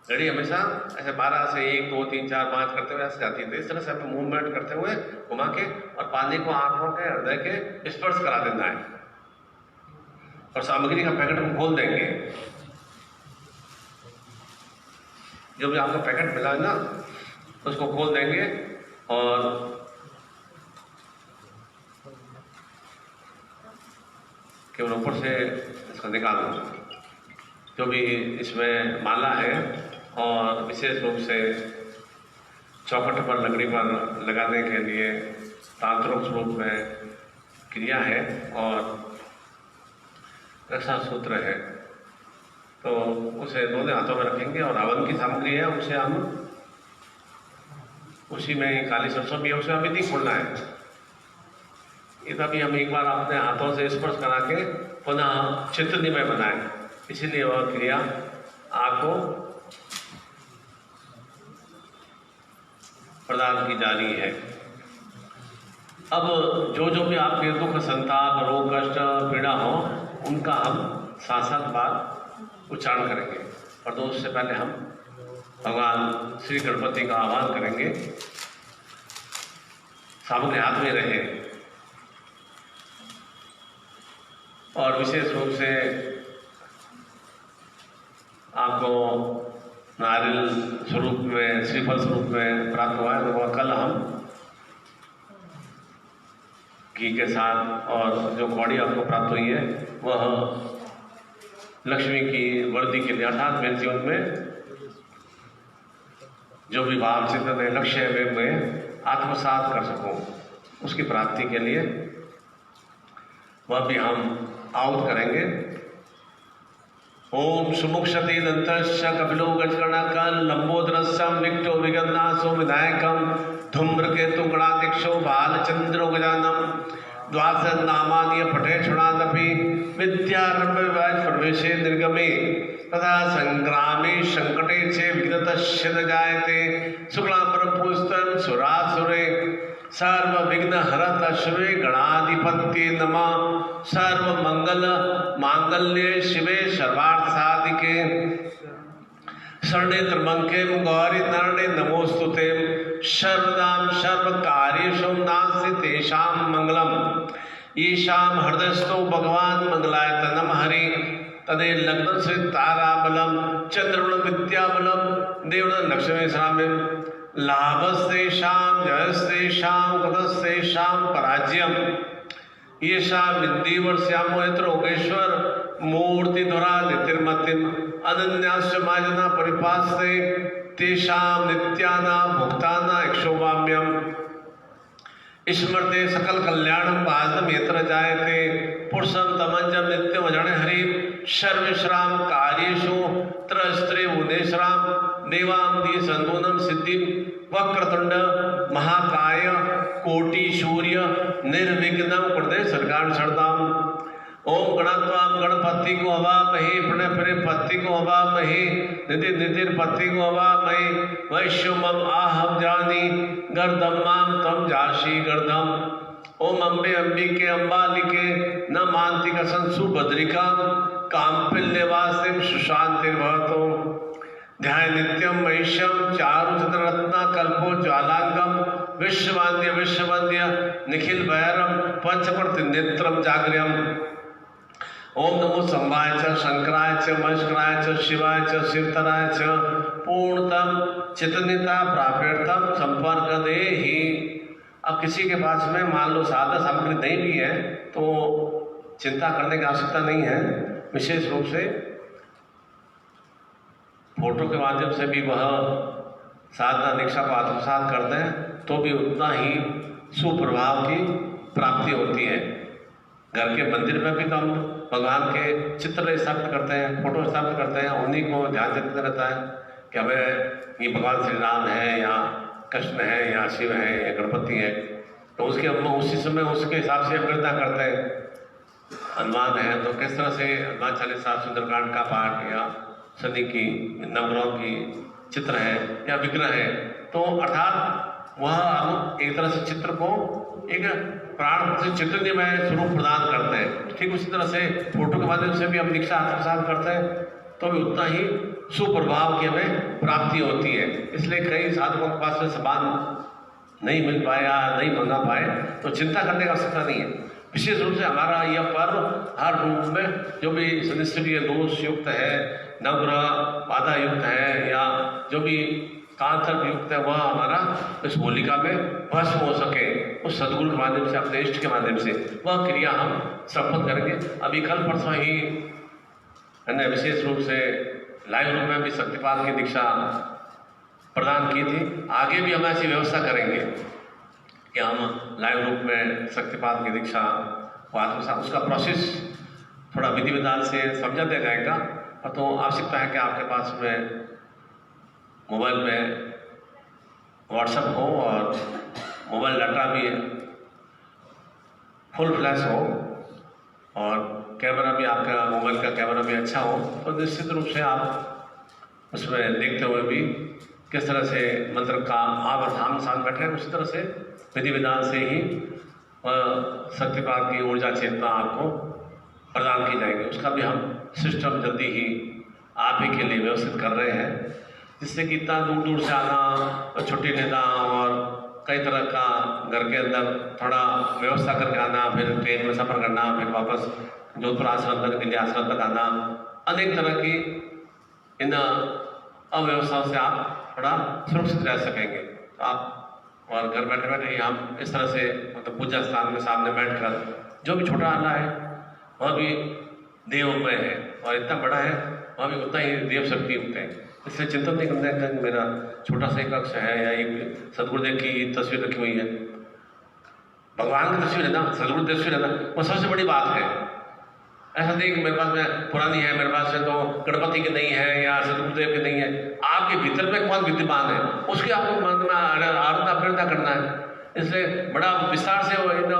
घड़ी हमेशा ऐसे 12 से 1 2 3 4 5 करते हुए ऐसे जाती है। तो इस तरह से हमें मूवमेंट करते हुए घुमा के और पानी को आंखों के हृदय के स्पर्श करा देना है। और सामग्री का पैकेट हम खोल देंगे। जो भी आपको पैकेट मिला है ना उसको खोल देंगे और केवल ऊपर से इसको निकाल दो। जो भी इसमें माला है और विशेष रूप से चौखट पर लकड़ी पर लगाने के लिए तांत्रिक रूप में क्रिया है और रक्षा सूत्र है, तो उसे दोनों हाथों में रखेंगे। और हवन की सामग्री है उसे हम उसी में काली सरसों भी है, उसे हमें नहीं खोलना है। ये तभी हम एक बार अपने हाथों से स्पर्श करा के पुनः चित्त निमय बनाए, इसीलिए वह क्रिया आपको प्रदान की जा रही है। अब जो जो भी आपके दुख, संताप, रोग, कष्ट, पीड़ा हो, उनका हम 7 बार उच्चारण करेंगे, और तो उससे पहले हम भगवान श्री गणपति का आह्वान करेंगे। सामग्री हाथ में रहे और विशेष रूप से आपको नारियल स्वरूप में, श्रीफल स्वरूप में प्राप्त हुआ है, तो वह कल हम घी के साथ, और जो कौड़ी आपको प्राप्त हुई है वह लक्ष्मी की वृद्धि के लिए, अर्थात मेरे जीवन में जो भी भाव चिंतन है, लक्ष्य है, वे मैं आत्मसात कर सकूं, उसकी प्राप्ति के लिए वह भी हम आहुत करेंगे। ओम सुमुक्षति दंतस्य कपिलो गजकर्णकं लंबोदरस्यं विक्टो विगन्नासो विनायकं धूम्रकेतु गणाध्यक्षो बालचंद्रो गजाननं द्वादश नामानि पठे क्षुणादपि विद्यारंभे प्रवेशे निर्गमे तथा संग्रामे संकटे च विघ्नतस्य न जायते शुक्लांबरं पुष्टं सुरासुरे सर्वविघ्न हरत शिवे गणाधिपत्ये नमः। सर्वमंगल मांगल्ये शिवे सर्वार्थ साधिके शरणे त्र्यंबके गौरी नरणे नमोस्तुते। सर्वदां सर्वकार्येषु नास्ति तेषां मंगलम्। येषां हृदयस्थो भगवान् मंगलायतनं हरि तदे लग्न से ताराबलम चंद्रबल विद्याबलम देवल लक्ष्मी साम्यम लाभस्तेषां जयस्तेषां कृतस्तेषां पराजयम्। येषा विद्येवर्ष्यामो यत्र योगेश्वर मूर्तिधरा नितिर्मतिम् अनन्याश्च माजना परिपास्ते तेषां नित्यानां भुक्तानां इक्षोभाम्यम्। स्मृते सकल कल्याणं बाधम यत्र जायते पुरुषं तमंजं नित्यं अजणे हरिं सर्वेषां कार्येषु त्रस्त्रे उदेशरां देवां दी संतूनं सिद्धिं वक्रतुंड महाकाय कोटि सूर्य निर्विघ्नं कुरुते सर्गान् शरदाम्। ओम गणत्वाम गणपति को हवामहे प्रणय पति को हवामहे निधि निधिर पति को हवामहे वैश्वमम आहम जानी गर्दम माम तम जाशी गर्दम। ओम अम्बे अंबिके अम्बालिके न मांतिक संसु भद्रिका काम्पिल्यवासिम सुशांतिर्भवतो। ध्यान नित्यम महिषम चारु चतुरत्ना कल्पो ज्वालांगम विश्ववंद्य विश्ववंद्य निखिल भैरम पंचप्रति नेत्रम जागृयम। ओम नमो संवाय च शंकराय च महेश्वराय च शिवाय च शिवतराय च पूर्णतम चितनिता प्राप्यर्थम संपर्क देहि। अब किसी के पास में मान लो सादा सामग्री नहीं भी है तो चिंता करने की आवश्यकता नहीं है। विशेष रूप से फोटो के माध्यम से भी वह साधना दीक्षा को आत्मसात करते हैं तो भी उतना ही सुप्रभाव की प्राप्ति होती है। घर के मंदिर में भी तो हम भगवान के चित्र स्थापित करते हैं, फोटो स्थापित करते हैं, उन्हीं को ध्यान देते रहता है कि हमें ये भगवान श्री राम है या कृष्ण है या शिव है या गणपति है, तो उसके हम उसी समय उसके हिसाब से अभ्यर्थना करते हैं। हनुमान है तो किस तरह से हनुमान चालीसा सुंदरकांड का पाठ या शनि की नवग्रहों की चित्र है या विग्रह है, तो अर्थात वह हम एक तरह से चित्र को एक प्राण से चित्रमय स्वरूप प्रदान करते हैं। ठीक उसी तरह से फोटो के माध्यम से भी हम दीक्षा आत्मसात करते हैं तो भी उतना ही सुप्रभाव की हमें प्राप्ति होती है। इसलिए कई साधकों के पास में सामान नहीं मिल पाया, नहीं मंगा पाए तो चिंता करने की आवश्यकता नहीं है। विशेष रूप से हमारा यह पर्व हर रूप में जो भी सनिष्ठिय दोष युक्त है, नवग्रह बाधा युक्त है या जो भी कांतर युक्त है, वह हमारा इस होलिका में भस्म हो सके उस सदगुरु के माध्यम से, अपने इष्ट के माध्यम से वह क्रिया हम संपन्न करेंगे। अभी कल परसों ही मैंने विशेष रूप से लाइव रूप में भी शक्तिपात की दीक्षा प्रदान की थी। आगे भी हम ऐसी व्यवस्था करेंगे कि हम लाइव रूप में शक्तिपात की दीक्षा को आत्मसात, उसका प्रोसेस थोड़ा विधि विधान से समझा दिया जाएगा। तो आवश्यकता है कि आपके पास में मोबाइल में व्हाट्सएप हो और मोबाइल डाटा भी फुल फ्लैश हो और कैमरा भी आपका मोबाइल का कैमरा भी अच्छा हो तो निश्चित रूप से आप उसमें देखते हुए भी किस तरह से मंत्र का आप सामने बैठे हैं उसी तरह से विधि विधान से ही शक्तिपात की ऊर्जा चेतना आपको प्रदान की जाएगी। उसका भी हम सिस्टम जल्दी ही आप ही के लिए व्यवस्थित कर रहे हैं, जिससे कि इतना दूर दूर से आना, छुट्टी लेना और कई तरह का घर के अंदर थोड़ा व्यवस्था करके आना, फिर ट्रेन में सफ़र करना, फिर वापस जोधपुर आश्रम तक, दिल्ली आश्रम तक आना, अनेक तरह की इन अव्यवस्थाओं से आप थोड़ा सुरक्षित रह सकेंगे। तो आप और घर बैठे बैठे ही हम इस तरह से मतलब पूजा स्थान में सामने बैठकर जो भी छोटा आना है वह भी देवमय है और इतना बड़ा है वहाँ भी उतना ही देव शक्ति होते हैं। इसलिए चिंतन नहीं करना है कि मेरा छोटा सा एक कक्ष है या एक सदगुरुदेव की तस्वीर रखी हुई है, भगवान की तस्वीर है ना, सदगुरुदेव तस्वीर है ना, वो सबसे बड़ी बात है। ऐसा नहीं कि मेरे पास में पुरानी है, मेरे पास में तो गणपति की नहीं है या सदगुरुदेव की नहीं है। आपके भीतर में कौन विद्यमान है उसकी आपको मन में आराधना प्रेरणा करना है। इसलिए बड़ा विस्तार से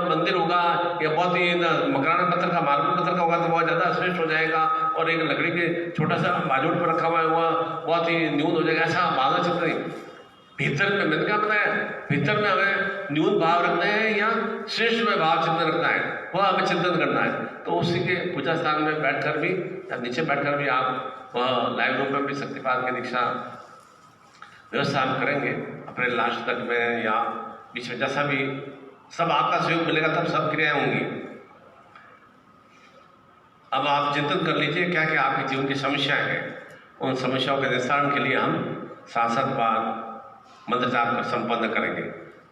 मंदिर होगा या बहुत ही मकराना पत्थर का मार्बल पत्थर का होगा तो बहुत ज़्यादा श्रेष्ठ हो जाएगा, और एक लकड़ी के छोटा सा बाजूट पर रखा हुआ है वह बहुत ही न्यून हो जाएगा, ऐसा भावना चिंतन नहीं। भीतर में मैंने क्या बताया, भीतर में हमें न्यून भाव रखना है या श्रेष्ठ में भाव चिंतन रखना है, वह हमें चिंतन करना है। तो उसी के पूजा स्थान में बैठकर भी या नीचे बैठकर भी आप वह लाइव रूप में भी शक्तिपात की दीक्षा व्यवस्था आप करेंगे अप्रैल लास्ट तक में या बीच में, जैसा भी सब आपका सहयोग मिलेगा तब सब क्रियाएं होंगी। अब आप चिंतन कर लीजिए क्या क्या आपके जीवन की समस्याएं हैं, उन समस्याओं के निस्तारण के लिए हम 7 बार मंत्र जाप संपन्न करेंगे।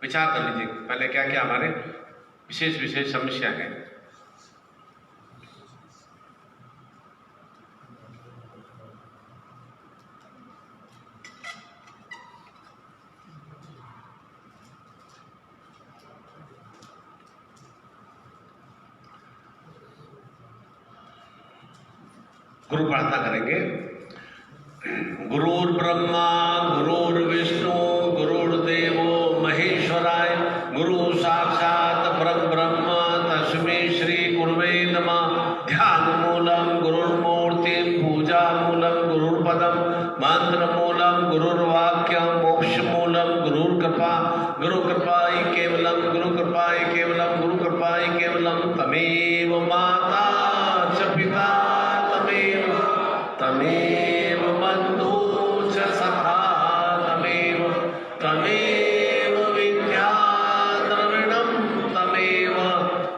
विचार कर लीजिए पहले क्या क्या हमारे विशेष समस्या है। गुरु प्रार्थना करेंगे। गुरुर् ब्रह्मा गुरुर्विष्णु गुरुर्देवो महेश्वराय, गुरु साक्षात् परब्रह्म तस्मै श्री गुरुवे नमः। ध्यान मूलम गुरुर्मूर्ति, पूजा मूलम गुरुर्पदम, मंत्र मूलम गुरुर्वाक्यम, मोक्ष मूलम गुरुर्कृपा। गुरु कृपाय केवलम, गुरु कृपाय केवलम, गुरु कृपाय केवलम। तमेव माता च पिता तमेव बन्धु च सखा, तमेव विद्या द्रविणं,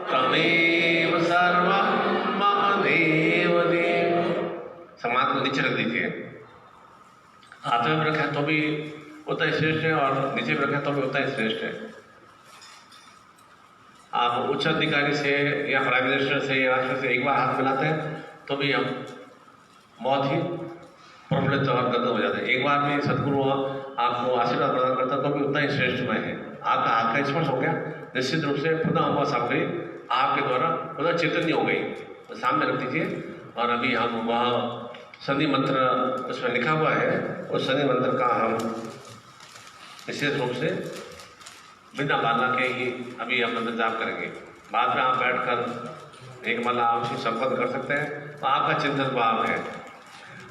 तमेव सर्वं मम देव देव। समाज को नीचे रख दीजिए, हाथ में रखें तो भी उतना ही श्रेष्ठ है और नीचे में रखें तो भी उतना ही श्रेष्ठ है। आप उच्च अधिकारी से या प्राइम मिनिस्टर से या राष्ट्र से एक बार हाथ मिलाते हैं तो भी हम बहुत ही प्रफुल्लित और गदगद हो जाते हैं। एक बार भी सदगुरु आपको आशीर्वाद प्रदान करता तो भी उतना ही श्रेष्ठ में है। आपका हाथ का स्पर्श हो गया, निश्चित रूप से पुनः वह सामग्री आपके द्वारा पुनः चैतन्य हो गई। तो सामने रख दीजिए और अभी हम वह संधि मंत्र उसमें लिखा हुआ है, उस संधि मंत्र का हम विशेष रूप से बिना माला के ही अभी हम मंत्र जाप करेंगे। बाद में आप बैठकर एक माला आवश्यक संपन्न कर सकते हैं। तो आपका चिंतन भाव है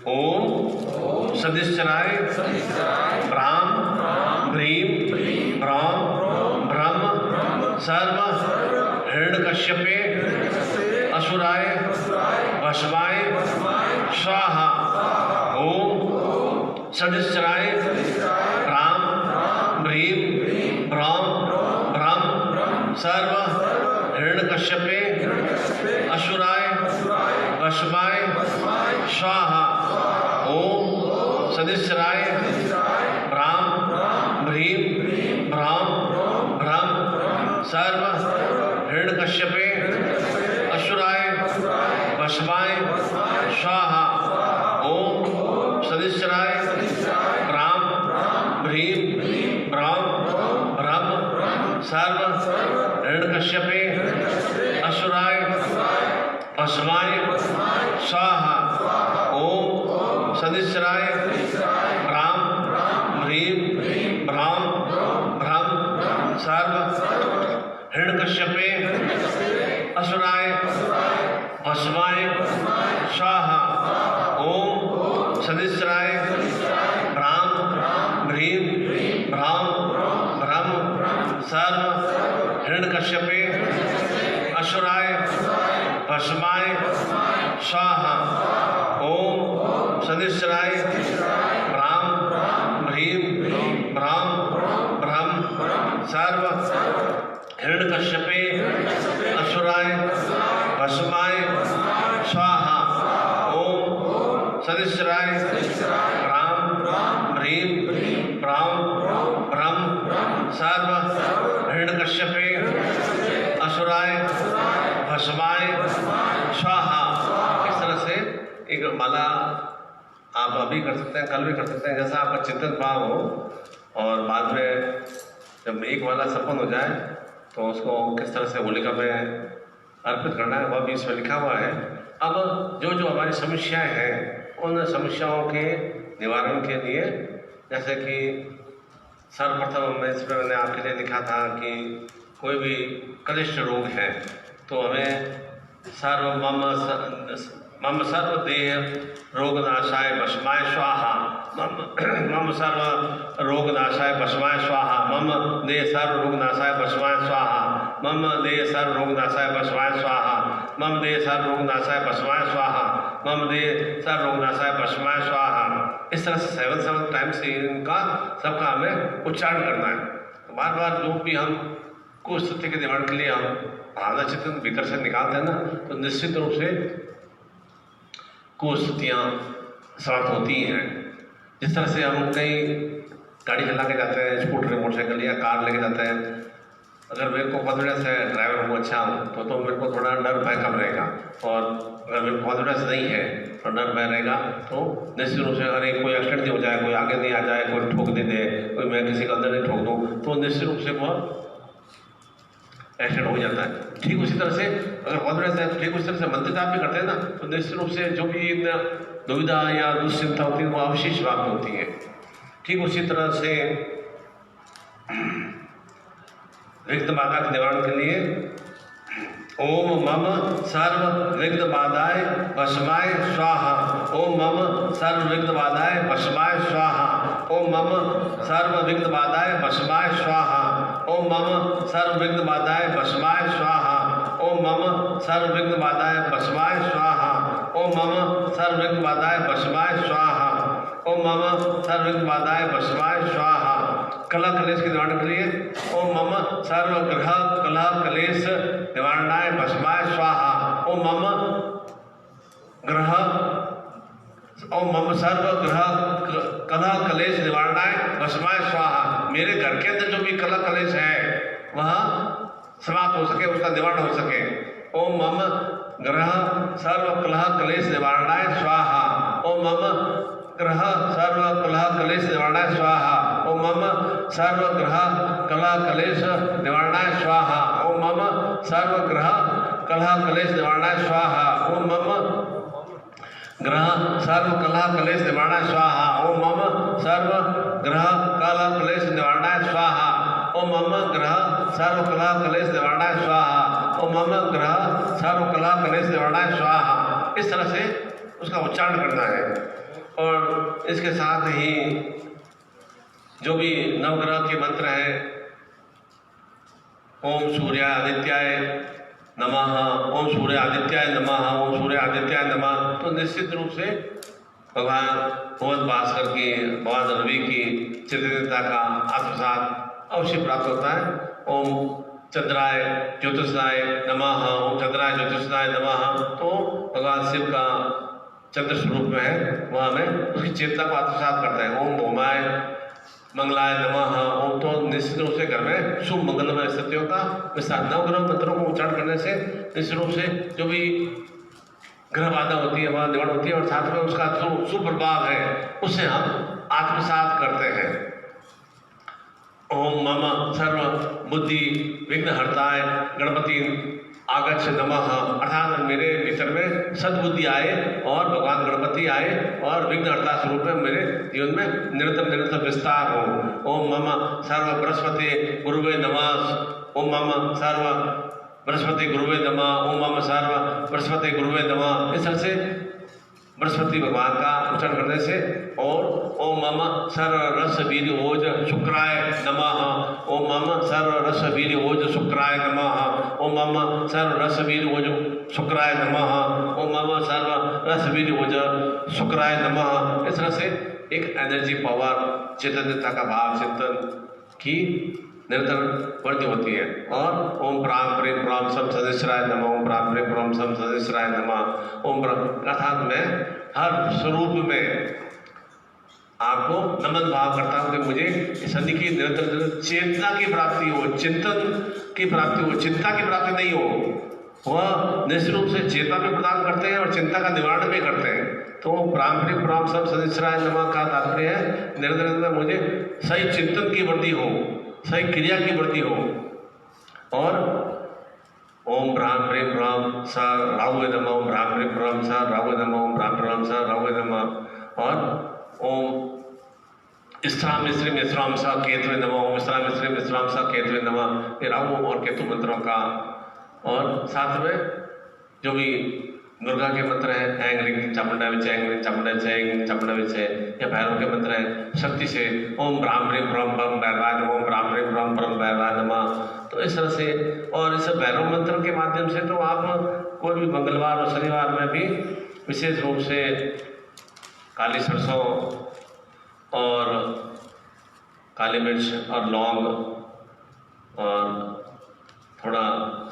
ओम सदिश्चराय ब्राह्म भ्रीम ब्रह्म ब्रह्म सर्व हिरण्यकश्यपे असुराय वशवाय स्वाहा। ओम सदिश्चराय ब्राह्म भ्रीम ब्रह्म सर्व हिरण्यकश्यपे असुराय वशवाय स्वाहा। ओम सदिश्चराय ब्राह्म भ्रीम ब्रह्म सर्व हिरण्यकश्यपे असुराय वशवाय स्वाहा। ओम सदिश्चराय ब्राह्म भ्रीम ब्रह्म सर्व हिरण्यकश्यपे असुराय वशवाय स्वाहा। ओम सदिश्चराय ब्राह्म भ्रीम ब्रह्म सर्व हिरण्यकश्यपे हिरण्यकश्यपे असुराय भस्माय स्वाहा। ओम शनिश्चराय भ्राम ह्रीं भ्राम ब्रह्म सर्व हिरण्यकश्यपे असुराय भस्माय स्वाहा। ओम शनिश्चराय भ्राम ह्रीं भ्राम ब्रह्म सर्व हिरण्यकश्यपे असुराय भस्माय स्वाहा। इस तरह से एक माला आप अभी कर सकते हैं, कल भी कर सकते हैं, जैसा आपका चिंतन भाव हो। और बाद में जब एक माला संपन्न हो जाए तो उसको किस तरह से होलिका में अर्पित करना है वह भी इसमें लिखा हुआ है। अब जो जो हमारी समस्याएं हैं उन समस्याओं के निवारण के लिए, जैसे कि सर्वप्रथम इसमें मैंने आपके लिए लिखा था कि कोई भी कनिष्ठ रोग है तो हमें मम सर्वदेह रोगनाशाय भस्माय स्वाहा। मम सर्व रोगनाशाय भस्माय स्वाहा। मम देह सर्व रोगनाशाय भस्माय स्वाहा। मम देह सर्व रोगनाशाय भस्माय स्वाहा। मम देह सर्व रोगनाशाय भस्माय स्वाहा। मम देह सर्व रोगनाशाय भस्माय स्वाहा। इस तरह से 7 टाइम से इनका सबका हमें उच्चारण करना है। तो बार बार जो भी हम कुछ स्थिति के निवारण के लिए हम भावना चिंतन भीतर से निकालते हैं ना, तो निश्चित रूप से कुछ स्थितियाँ समाप्त होती हैं। जिस तरह से हम कहीं गाड़ी चला के जाते हैं, स्कूटर मोटरसाइकिल या कार लेके जाते हैं, अगर मेरे को कॉन्फिडेंस है ड्राइवर को अच्छा हूँ तो मेरे को थोड़ा डर भय कम रहेगा। और अगर मेरे को कॉन्फिडेंस नहीं है तो डर भय रहेगा तो निश्चित रूप से अरे कोई एक्सीडेंट नहीं हो जाए, कोई आगे नहीं आ जाए, कोई ठोक नहीं दे, कोई मैं किसी का अंदर नहीं ठोक दूँ, तो निश्चित रूप से वह एक्सीडेंट हो जाता है। ठीक उसी तरह से अगर कॉन्फिडेंस है तो ठीक उसी तरह से मंदिर आप भी करते हैं ना, तो निश्चित रूप से जो भी दुविधा या दुश्चिंता होती है वो अवशेष प्राप्त होती है। ठीक उसी तरह से विघ्न बाधा के निवारण के लिए ओम मम सर्व विघ्न बाधाय भस्माय स्वाहा। ओम मम सर्व विघ्न बाधाय भस्माय स्वाहा। ओम मम सर्व विघ्न बाधाय भस्माय स्वाहा। ओम मम सर्व विघ्न बाधाय भस्माय स्वाहा। ओम मम सर्व विघ्न बाधाय भस्माय स्वाहा। ओम मम सर्व विघ्न बाधाय भस्माय स्वाहा। ओम मम सर्व विघ्न बाधाय भस्माय स्वाहा। कलह कलेश के निवारण के लिए ओम मम सर्व ग्रह कलह कलेश निवारणाय भस्माय स्वाहा। ओम मम ग्रह ओम मम सर्व ग्रह कलह कलेश निवारणाय भस्माय स्वाहा। मेरे घर के अंदर जो भी कलह कलेश है वह समाप्त हो सके, उसका निवारण हो सके। ओम मम ग्रह सर्व कलह कलेश निवारणाय स्वाहा। ओम मम ग्रह सर्व कलह कलेश निवारणाय स्वाहा। ओम मम सर्व ग्रह कलह कलेश निवारणाय स्वाहा। ओम मम सर्व ग्रह कलह कलेश निवारणाय स्वाहा। ओम मम ग्रह सर्व कलह कलेश निवारणाय स्वाहा। ओम मम सर्व ग्रह कलह कलेश निवारणाय स्वाहा। ओम मम ग्रह सर्व कलह कलेश निवारणाय स्वाहा। ओम मम ग्रह सर्व कलह कलेश निवारणाय स्वाहा। इस तरह से उसका उच्चारण करना है। और इसके साथ ही जो भी नवग्रह के मंत्र हैं, ओम सूर्यादित्याय नमः, ओम सूर्यादित्याय नमः, ओम सूर्यादित्याय नमः, तो निश्चित रूप से भगवान भगवत भास्कर की, भगवान रवि की चित्रता का आत्मसात अवश्य प्राप्त होता है। ओम चंद्राय ज्योतिषाय नमः, ओम चंद्राय ज्योतिषाय नमः, तो भगवान शिव का चंद्र स्वरूप में है, वह हमें उसकी चेतना को आत्मसात करता है। ओम भौमाय मंगलाय नमः, ओम, तो निश्चित रूप से घर में शुभ मंगलमय स्थितियों का विस्तार। नवग्रह मंत्रों को उच्चारण करने से निश्चित रूप से जो भी ग्रह बाधा होती है वह निवारण होती है, और साथ में उसका जो शुभ प्रभाव है उसे हम आत्मसात करते हैं। ओम मम सर्व बुद्धि विघ्न हरताय गणपति आगच्छ नमः, अर्थात मेरे भीतर में सद्बुद्धि आए और भगवान गणपति आए और विघ्नहर्ता स्वरूप में मेरे जीवन में निरंतर विस्तार हो। ओम मम सर्व बृहस्पति गुरुवे नमः। ओम मम सर्व बृहस्पति गुरुवे नमः। ओम मम सर्व बृहस्पति गुरुवे नमः। इस तरह से बृहस्पति भगवान का उच्चारण करने से, और ओम मम सर्व रस वीर ओज शुक्राय नमः, ओम मम सर्व रस वीर ओज शुक्राय नमः, ओम मम सर्व रस वीर ओज शुक्राय नमः, ओम मम सर्व रस वीर ओज शुक्राय नमः। इस तरह से एक एनर्जी, पावर, चैतन्यता का भाव, चिंतन की निरंतर वृद्धि होती है। और ओम प्राम प्रेम प्राम सम सदस्यराय नमः, ओम प्राम प्रेम प्राम सम सदस्यराय नमः, ओम अर्थात मैं हर स्वरूप में आपको नमन भाव करता हूँ कि मुझे इस सन्धि की निरंतर चेतना की प्राप्ति हो, चिंतन की प्राप्ति हो, चिंता की प्राप्ति नहीं हो। वह निश्चित रूप से चेतना भी प्रदान करते हैं और चिंता का निवारण भी करते हैं। तो पारंपरिक प्राम सब सदस्यराय नमः का तात्पर्य है निरंतर मुझे सही चिंतन की वृद्धि हो, सही क्रिया की वृद्धि हो। और ओम ब्राह्म प्रेम ब्राह्म सा राहुवे नमः, ओम ब्राह्म प्रेम ब्राह्म सा राहुवे नमः, ओम ब्राह्म प्रेम सा राहुवे नमः। और ओम स्त्राम स्त्रीम स्त्राम सा केतवे नमः, ओम स्त्राम स्त्रीम स्त्राम सा केतवे नमः। ये राहु और केतु मंत्रों का। और साथ में जो भी दुर्गा के मंत्र हैं, ऐंग रिंग चामुंडा विच, ऐंग रिंग चामुंडा विच, ऐंग चामुंडा विच है, या भैरव के मंत्र हैं शक्ति से, ओम ब्राह्म प्रेम ब्रह्म ब्रह्म भैरवाय नमः, ओम ब्राह्म प्रेम ब्रह्म ब्रह्म भैरवाय नमः। तो इस तरह से, और इस भैरव मंत्र के माध्यम से तो आप कोई भी मंगलवार और शनिवार में भी विशेष रूप से काली सरसों और काली मिर्च और लौंग और थोड़ा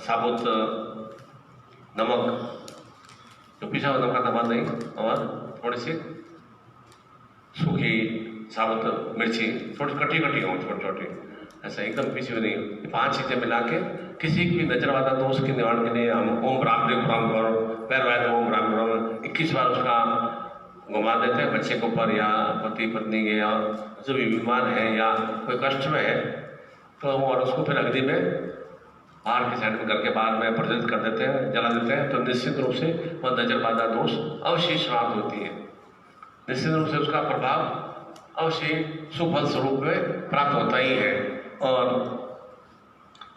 साबुत नमक, जो पिसा हुआ नमक का नमक नहीं, और थोड़ी सी सूखी साबुत मिर्ची, थोड़ी कटी कटी हो, छोटी छोटी, ऐसा एकदम पिसी हुई नहीं। 5 चीज़ें मिला के किसी भी नजर वाला दोष के निवारण के लिए हम ओम ब्राह्म प्रेम ब्रह्म पैर वाय ओम ब्राह्म ब्रह्म 21 बार उसका घुमा देते हैं बच्चे के ऊपर, या पति पत्नी के, या जो भी बीमार है या कोई कष्ट में है, तो और उसको फिर अग्नि में बाहर की साइड में घर के बाहर में प्रज्वलित कर देते हैं, जला देते हैं। तो निश्चित रूप से वह नजर बाधा दोष अवश्य समाप्त होती है, निश्चित रूप से उसका प्रभाव अवश्य सुफल स्वरूप में प्राप्त होता ही है। और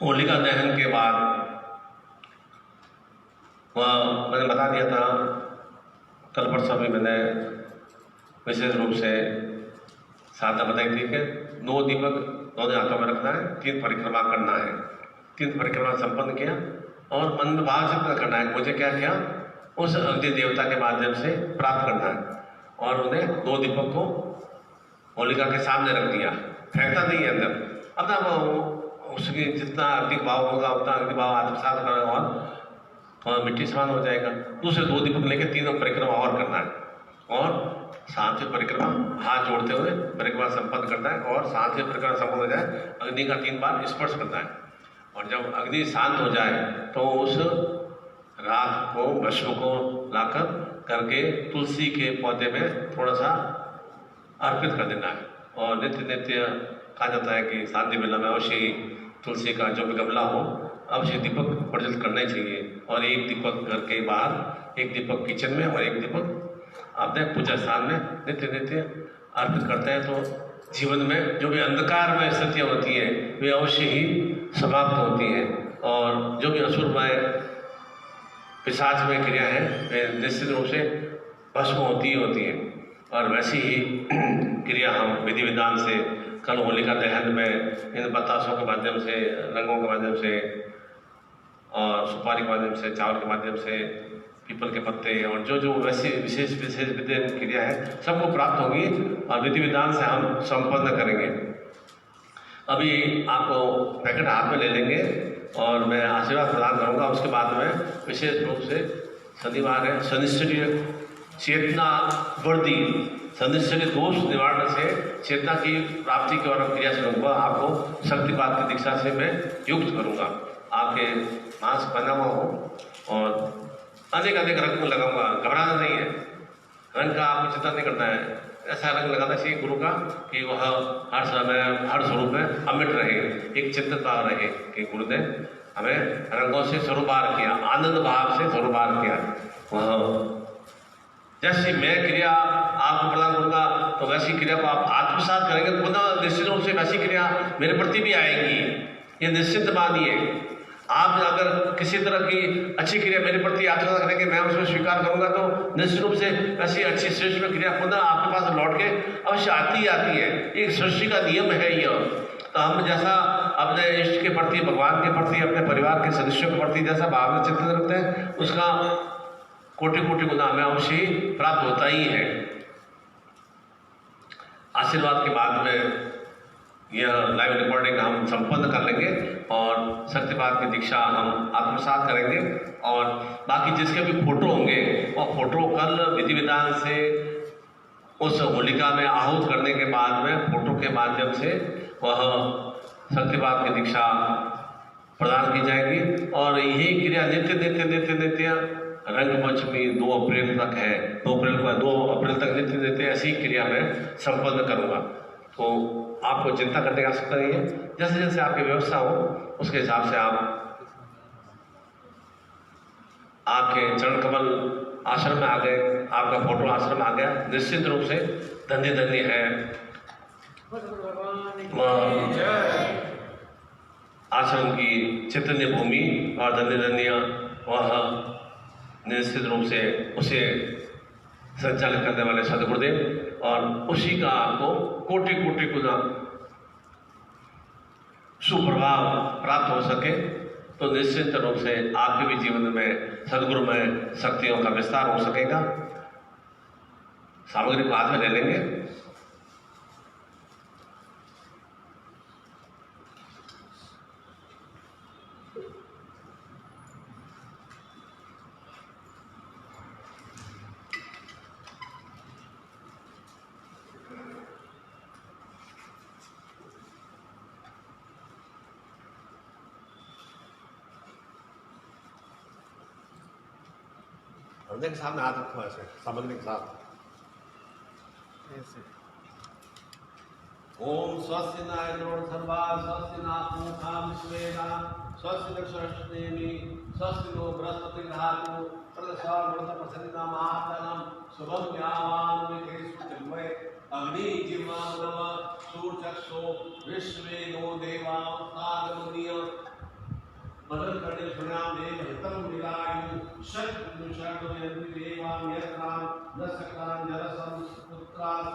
होलिका दहन के बाद वह मैंने बता दिया था, कल परसों भी मैंने विशेष रूप से साधना बताई थी कि 2 दीपक दोनों हाथों में रखना है, 3 परिक्रमा करना है। 3 परिक्रमा संपन्न किया और मन में भाव से करना है, मुझे क्या किया, उस अग्नि देवता के माध्यम से प्राप्त करना है। और उन्हें 2 दीपक को होलिका के सामने रख दिया, फेंकता नहीं है अंदर। अब ना उसकी जितना अग्नि भाव होगा उतना अग्नि भाव आत्मसात करना और मिट्टी समान हो जाएगा। दूसरे 2 दीपक लेके 3 परिक्रमा और करना है, और साथ ही परिक्रमा हाथ जोड़ते हुए परिक्रमा संपन्न करना है, और साथ ही परिक्रमा संपन्न हो जाए अग्नि का 3 बार स्पर्श करना है। और जब अग्नि शांत हो जाए तो उस राख को, भस्म को लाकर करके तुलसी के पौधे में थोड़ा सा अर्पित कर देना है। और नित्य नित्य कहा जाता है कि शांति मेला में अवश्य तुलसी का जो भी गमला हो अवश्य दीपक प्रज्वलित करना ही चाहिए। और 1 दीपक घर के बाहर, 1 दीपक किचन में, और 1 दीपक अपने पूजा स्थान में नित्य नित्य अर्पित करते हैं। तो जीवन में जो भी अंधकार में स्थितियाँ होती हैं वे अवश्य ही समाप्त होती हैं, और जो भी असुरमय पिशाच में क्रिया है वे निश्चित रूप से भस्म होती ही होती है। और वैसी ही क्रिया हम विधि विधान से कल होलिका दहन में इन बतासों के माध्यम से, रंगों के माध्यम से, और सुपारी के माध्यम से, चावल के माध्यम से, पीपल के पत्ते, और जो जो वैसी विशेष विशेष विधि क्रिया है सबको प्राप्त होगी और विधि विधान से हम संपन्न करेंगे। अभी आपको पैकेट हाथ में ले लेंगे और मैं आशीर्वाद प्रदान करूंगा। उसके बाद में विशेष रूप से शनिवार है, शनिश्चर्य चेतना वृद्धि, शनिश्चर्य दोष निवारण से चेतना की प्राप्ति की ओर क्रिया से करूँगा। आपको शक्तिपात की दीक्षा से मैं युक्त करूँगा। आपके मास्क पहना हुआ हो और अनेक अनेक रंग लगाऊंगा, घबराना नहीं है, रंग का आपको चिंता नहीं करना है। ऐसा रंग लगाना चाहिए गुरु का कि वह हर समय हर स्वरूप में अमिट रहे, एक चिंतन भाव रहे कि गुरु ने हमें रंगों से स्वरूपार किया, आनंद भाव से स्वरूपार किया। वह जैसी मैं क्रिया आपको प्रदान करूंगा तो वैसी क्रिया को आप आत्मसात करेंगे, पुनः निश्चित रूप से वैसी क्रिया मेरे प्रति भी आएगी, ये निश्चित मानिए। आप अगर किसी तरह की अच्छी क्रिया मेरे प्रति आचरण करेंगे, मैं उसको स्वीकार करूंगा, तो निश्चित रूप से ऐसी अच्छी श्रेष्ठ में क्रिया पुनः आपके पास लौट के अवश्य आती ही आती है। एक सृष्टि का नियम है यह। तो हम जैसा अपने इष्ट के प्रति, भगवान के प्रति, अपने परिवार के सदस्यों के प्रति जैसा भावना चिंतन रखते हैं, उसका कोटि कोटि गुना हमें अवश्य प्राप्त होता ही है। आशीर्वाद के बाद में यह लाइव रिकॉर्डिंग हम संपन्न कर लेंगे और शक्तिपात की दीक्षा हम आत्मसात करेंगे। और बाकी जिसके भी फोटो होंगे और फोटो कल विधि विधान से उस होलिका में आहूत करने के बाद में फोटो के माध्यम से वह शक्तिपात की दीक्षा प्रदान की जाएगी। और यही क्रिया नित्य नित्य नित्य नित्य रंग पंचमी 2 अप्रैल तक है, 2 अप्रैल तक नित्य नित्य ऐसी क्रिया मैं संपन्न करूंगा। तो आपको चिंता करने की आवश्यकता नहीं है। जैसे जैसे आपकी व्यवस्था हो उसके हिसाब से आप आपके चरण कमल आश्रम में आ गए, आपका फोटो आश्रम आ गया, निश्चित रूप से धन्य धन्य है आश्रम की चैतन्य भूमि और धन्य धन्य वह निश्चित रूप से उसे संचालित करने वाले सदगुरुदेव, और उसी का आपको कोटि कोटि गुना सुप्रभाव प्राप्त हो सके। तो निश्चित रूप से आपके भी जीवन में सदगुरु में शक्तियों का विस्तार हो सकेगा। सामग्री को हाथ में ले लेंगे। हृदय के सामने हाथ रखो ऐसे सामग्री के साथ ऐसे। ओम स्वस्ति न इंद्रो सर्वा स्वस्ति न पूषा विश्वेदा स्वस्ति न सरस्वती स्वस्ति नो बृहस्पति धातु प्रदशा मृत प्रसन्ना महातनम शुभम यावान विकेशुचिन्मय अग्नि जिह्वा नव सूर्यचक्षु विश्वे नो देवा तागमनीय बदल करने सुनाम देव हितम विलायु शक्ति शक्ति देवाम यत्राम न सकलाम जरसम पुत्रास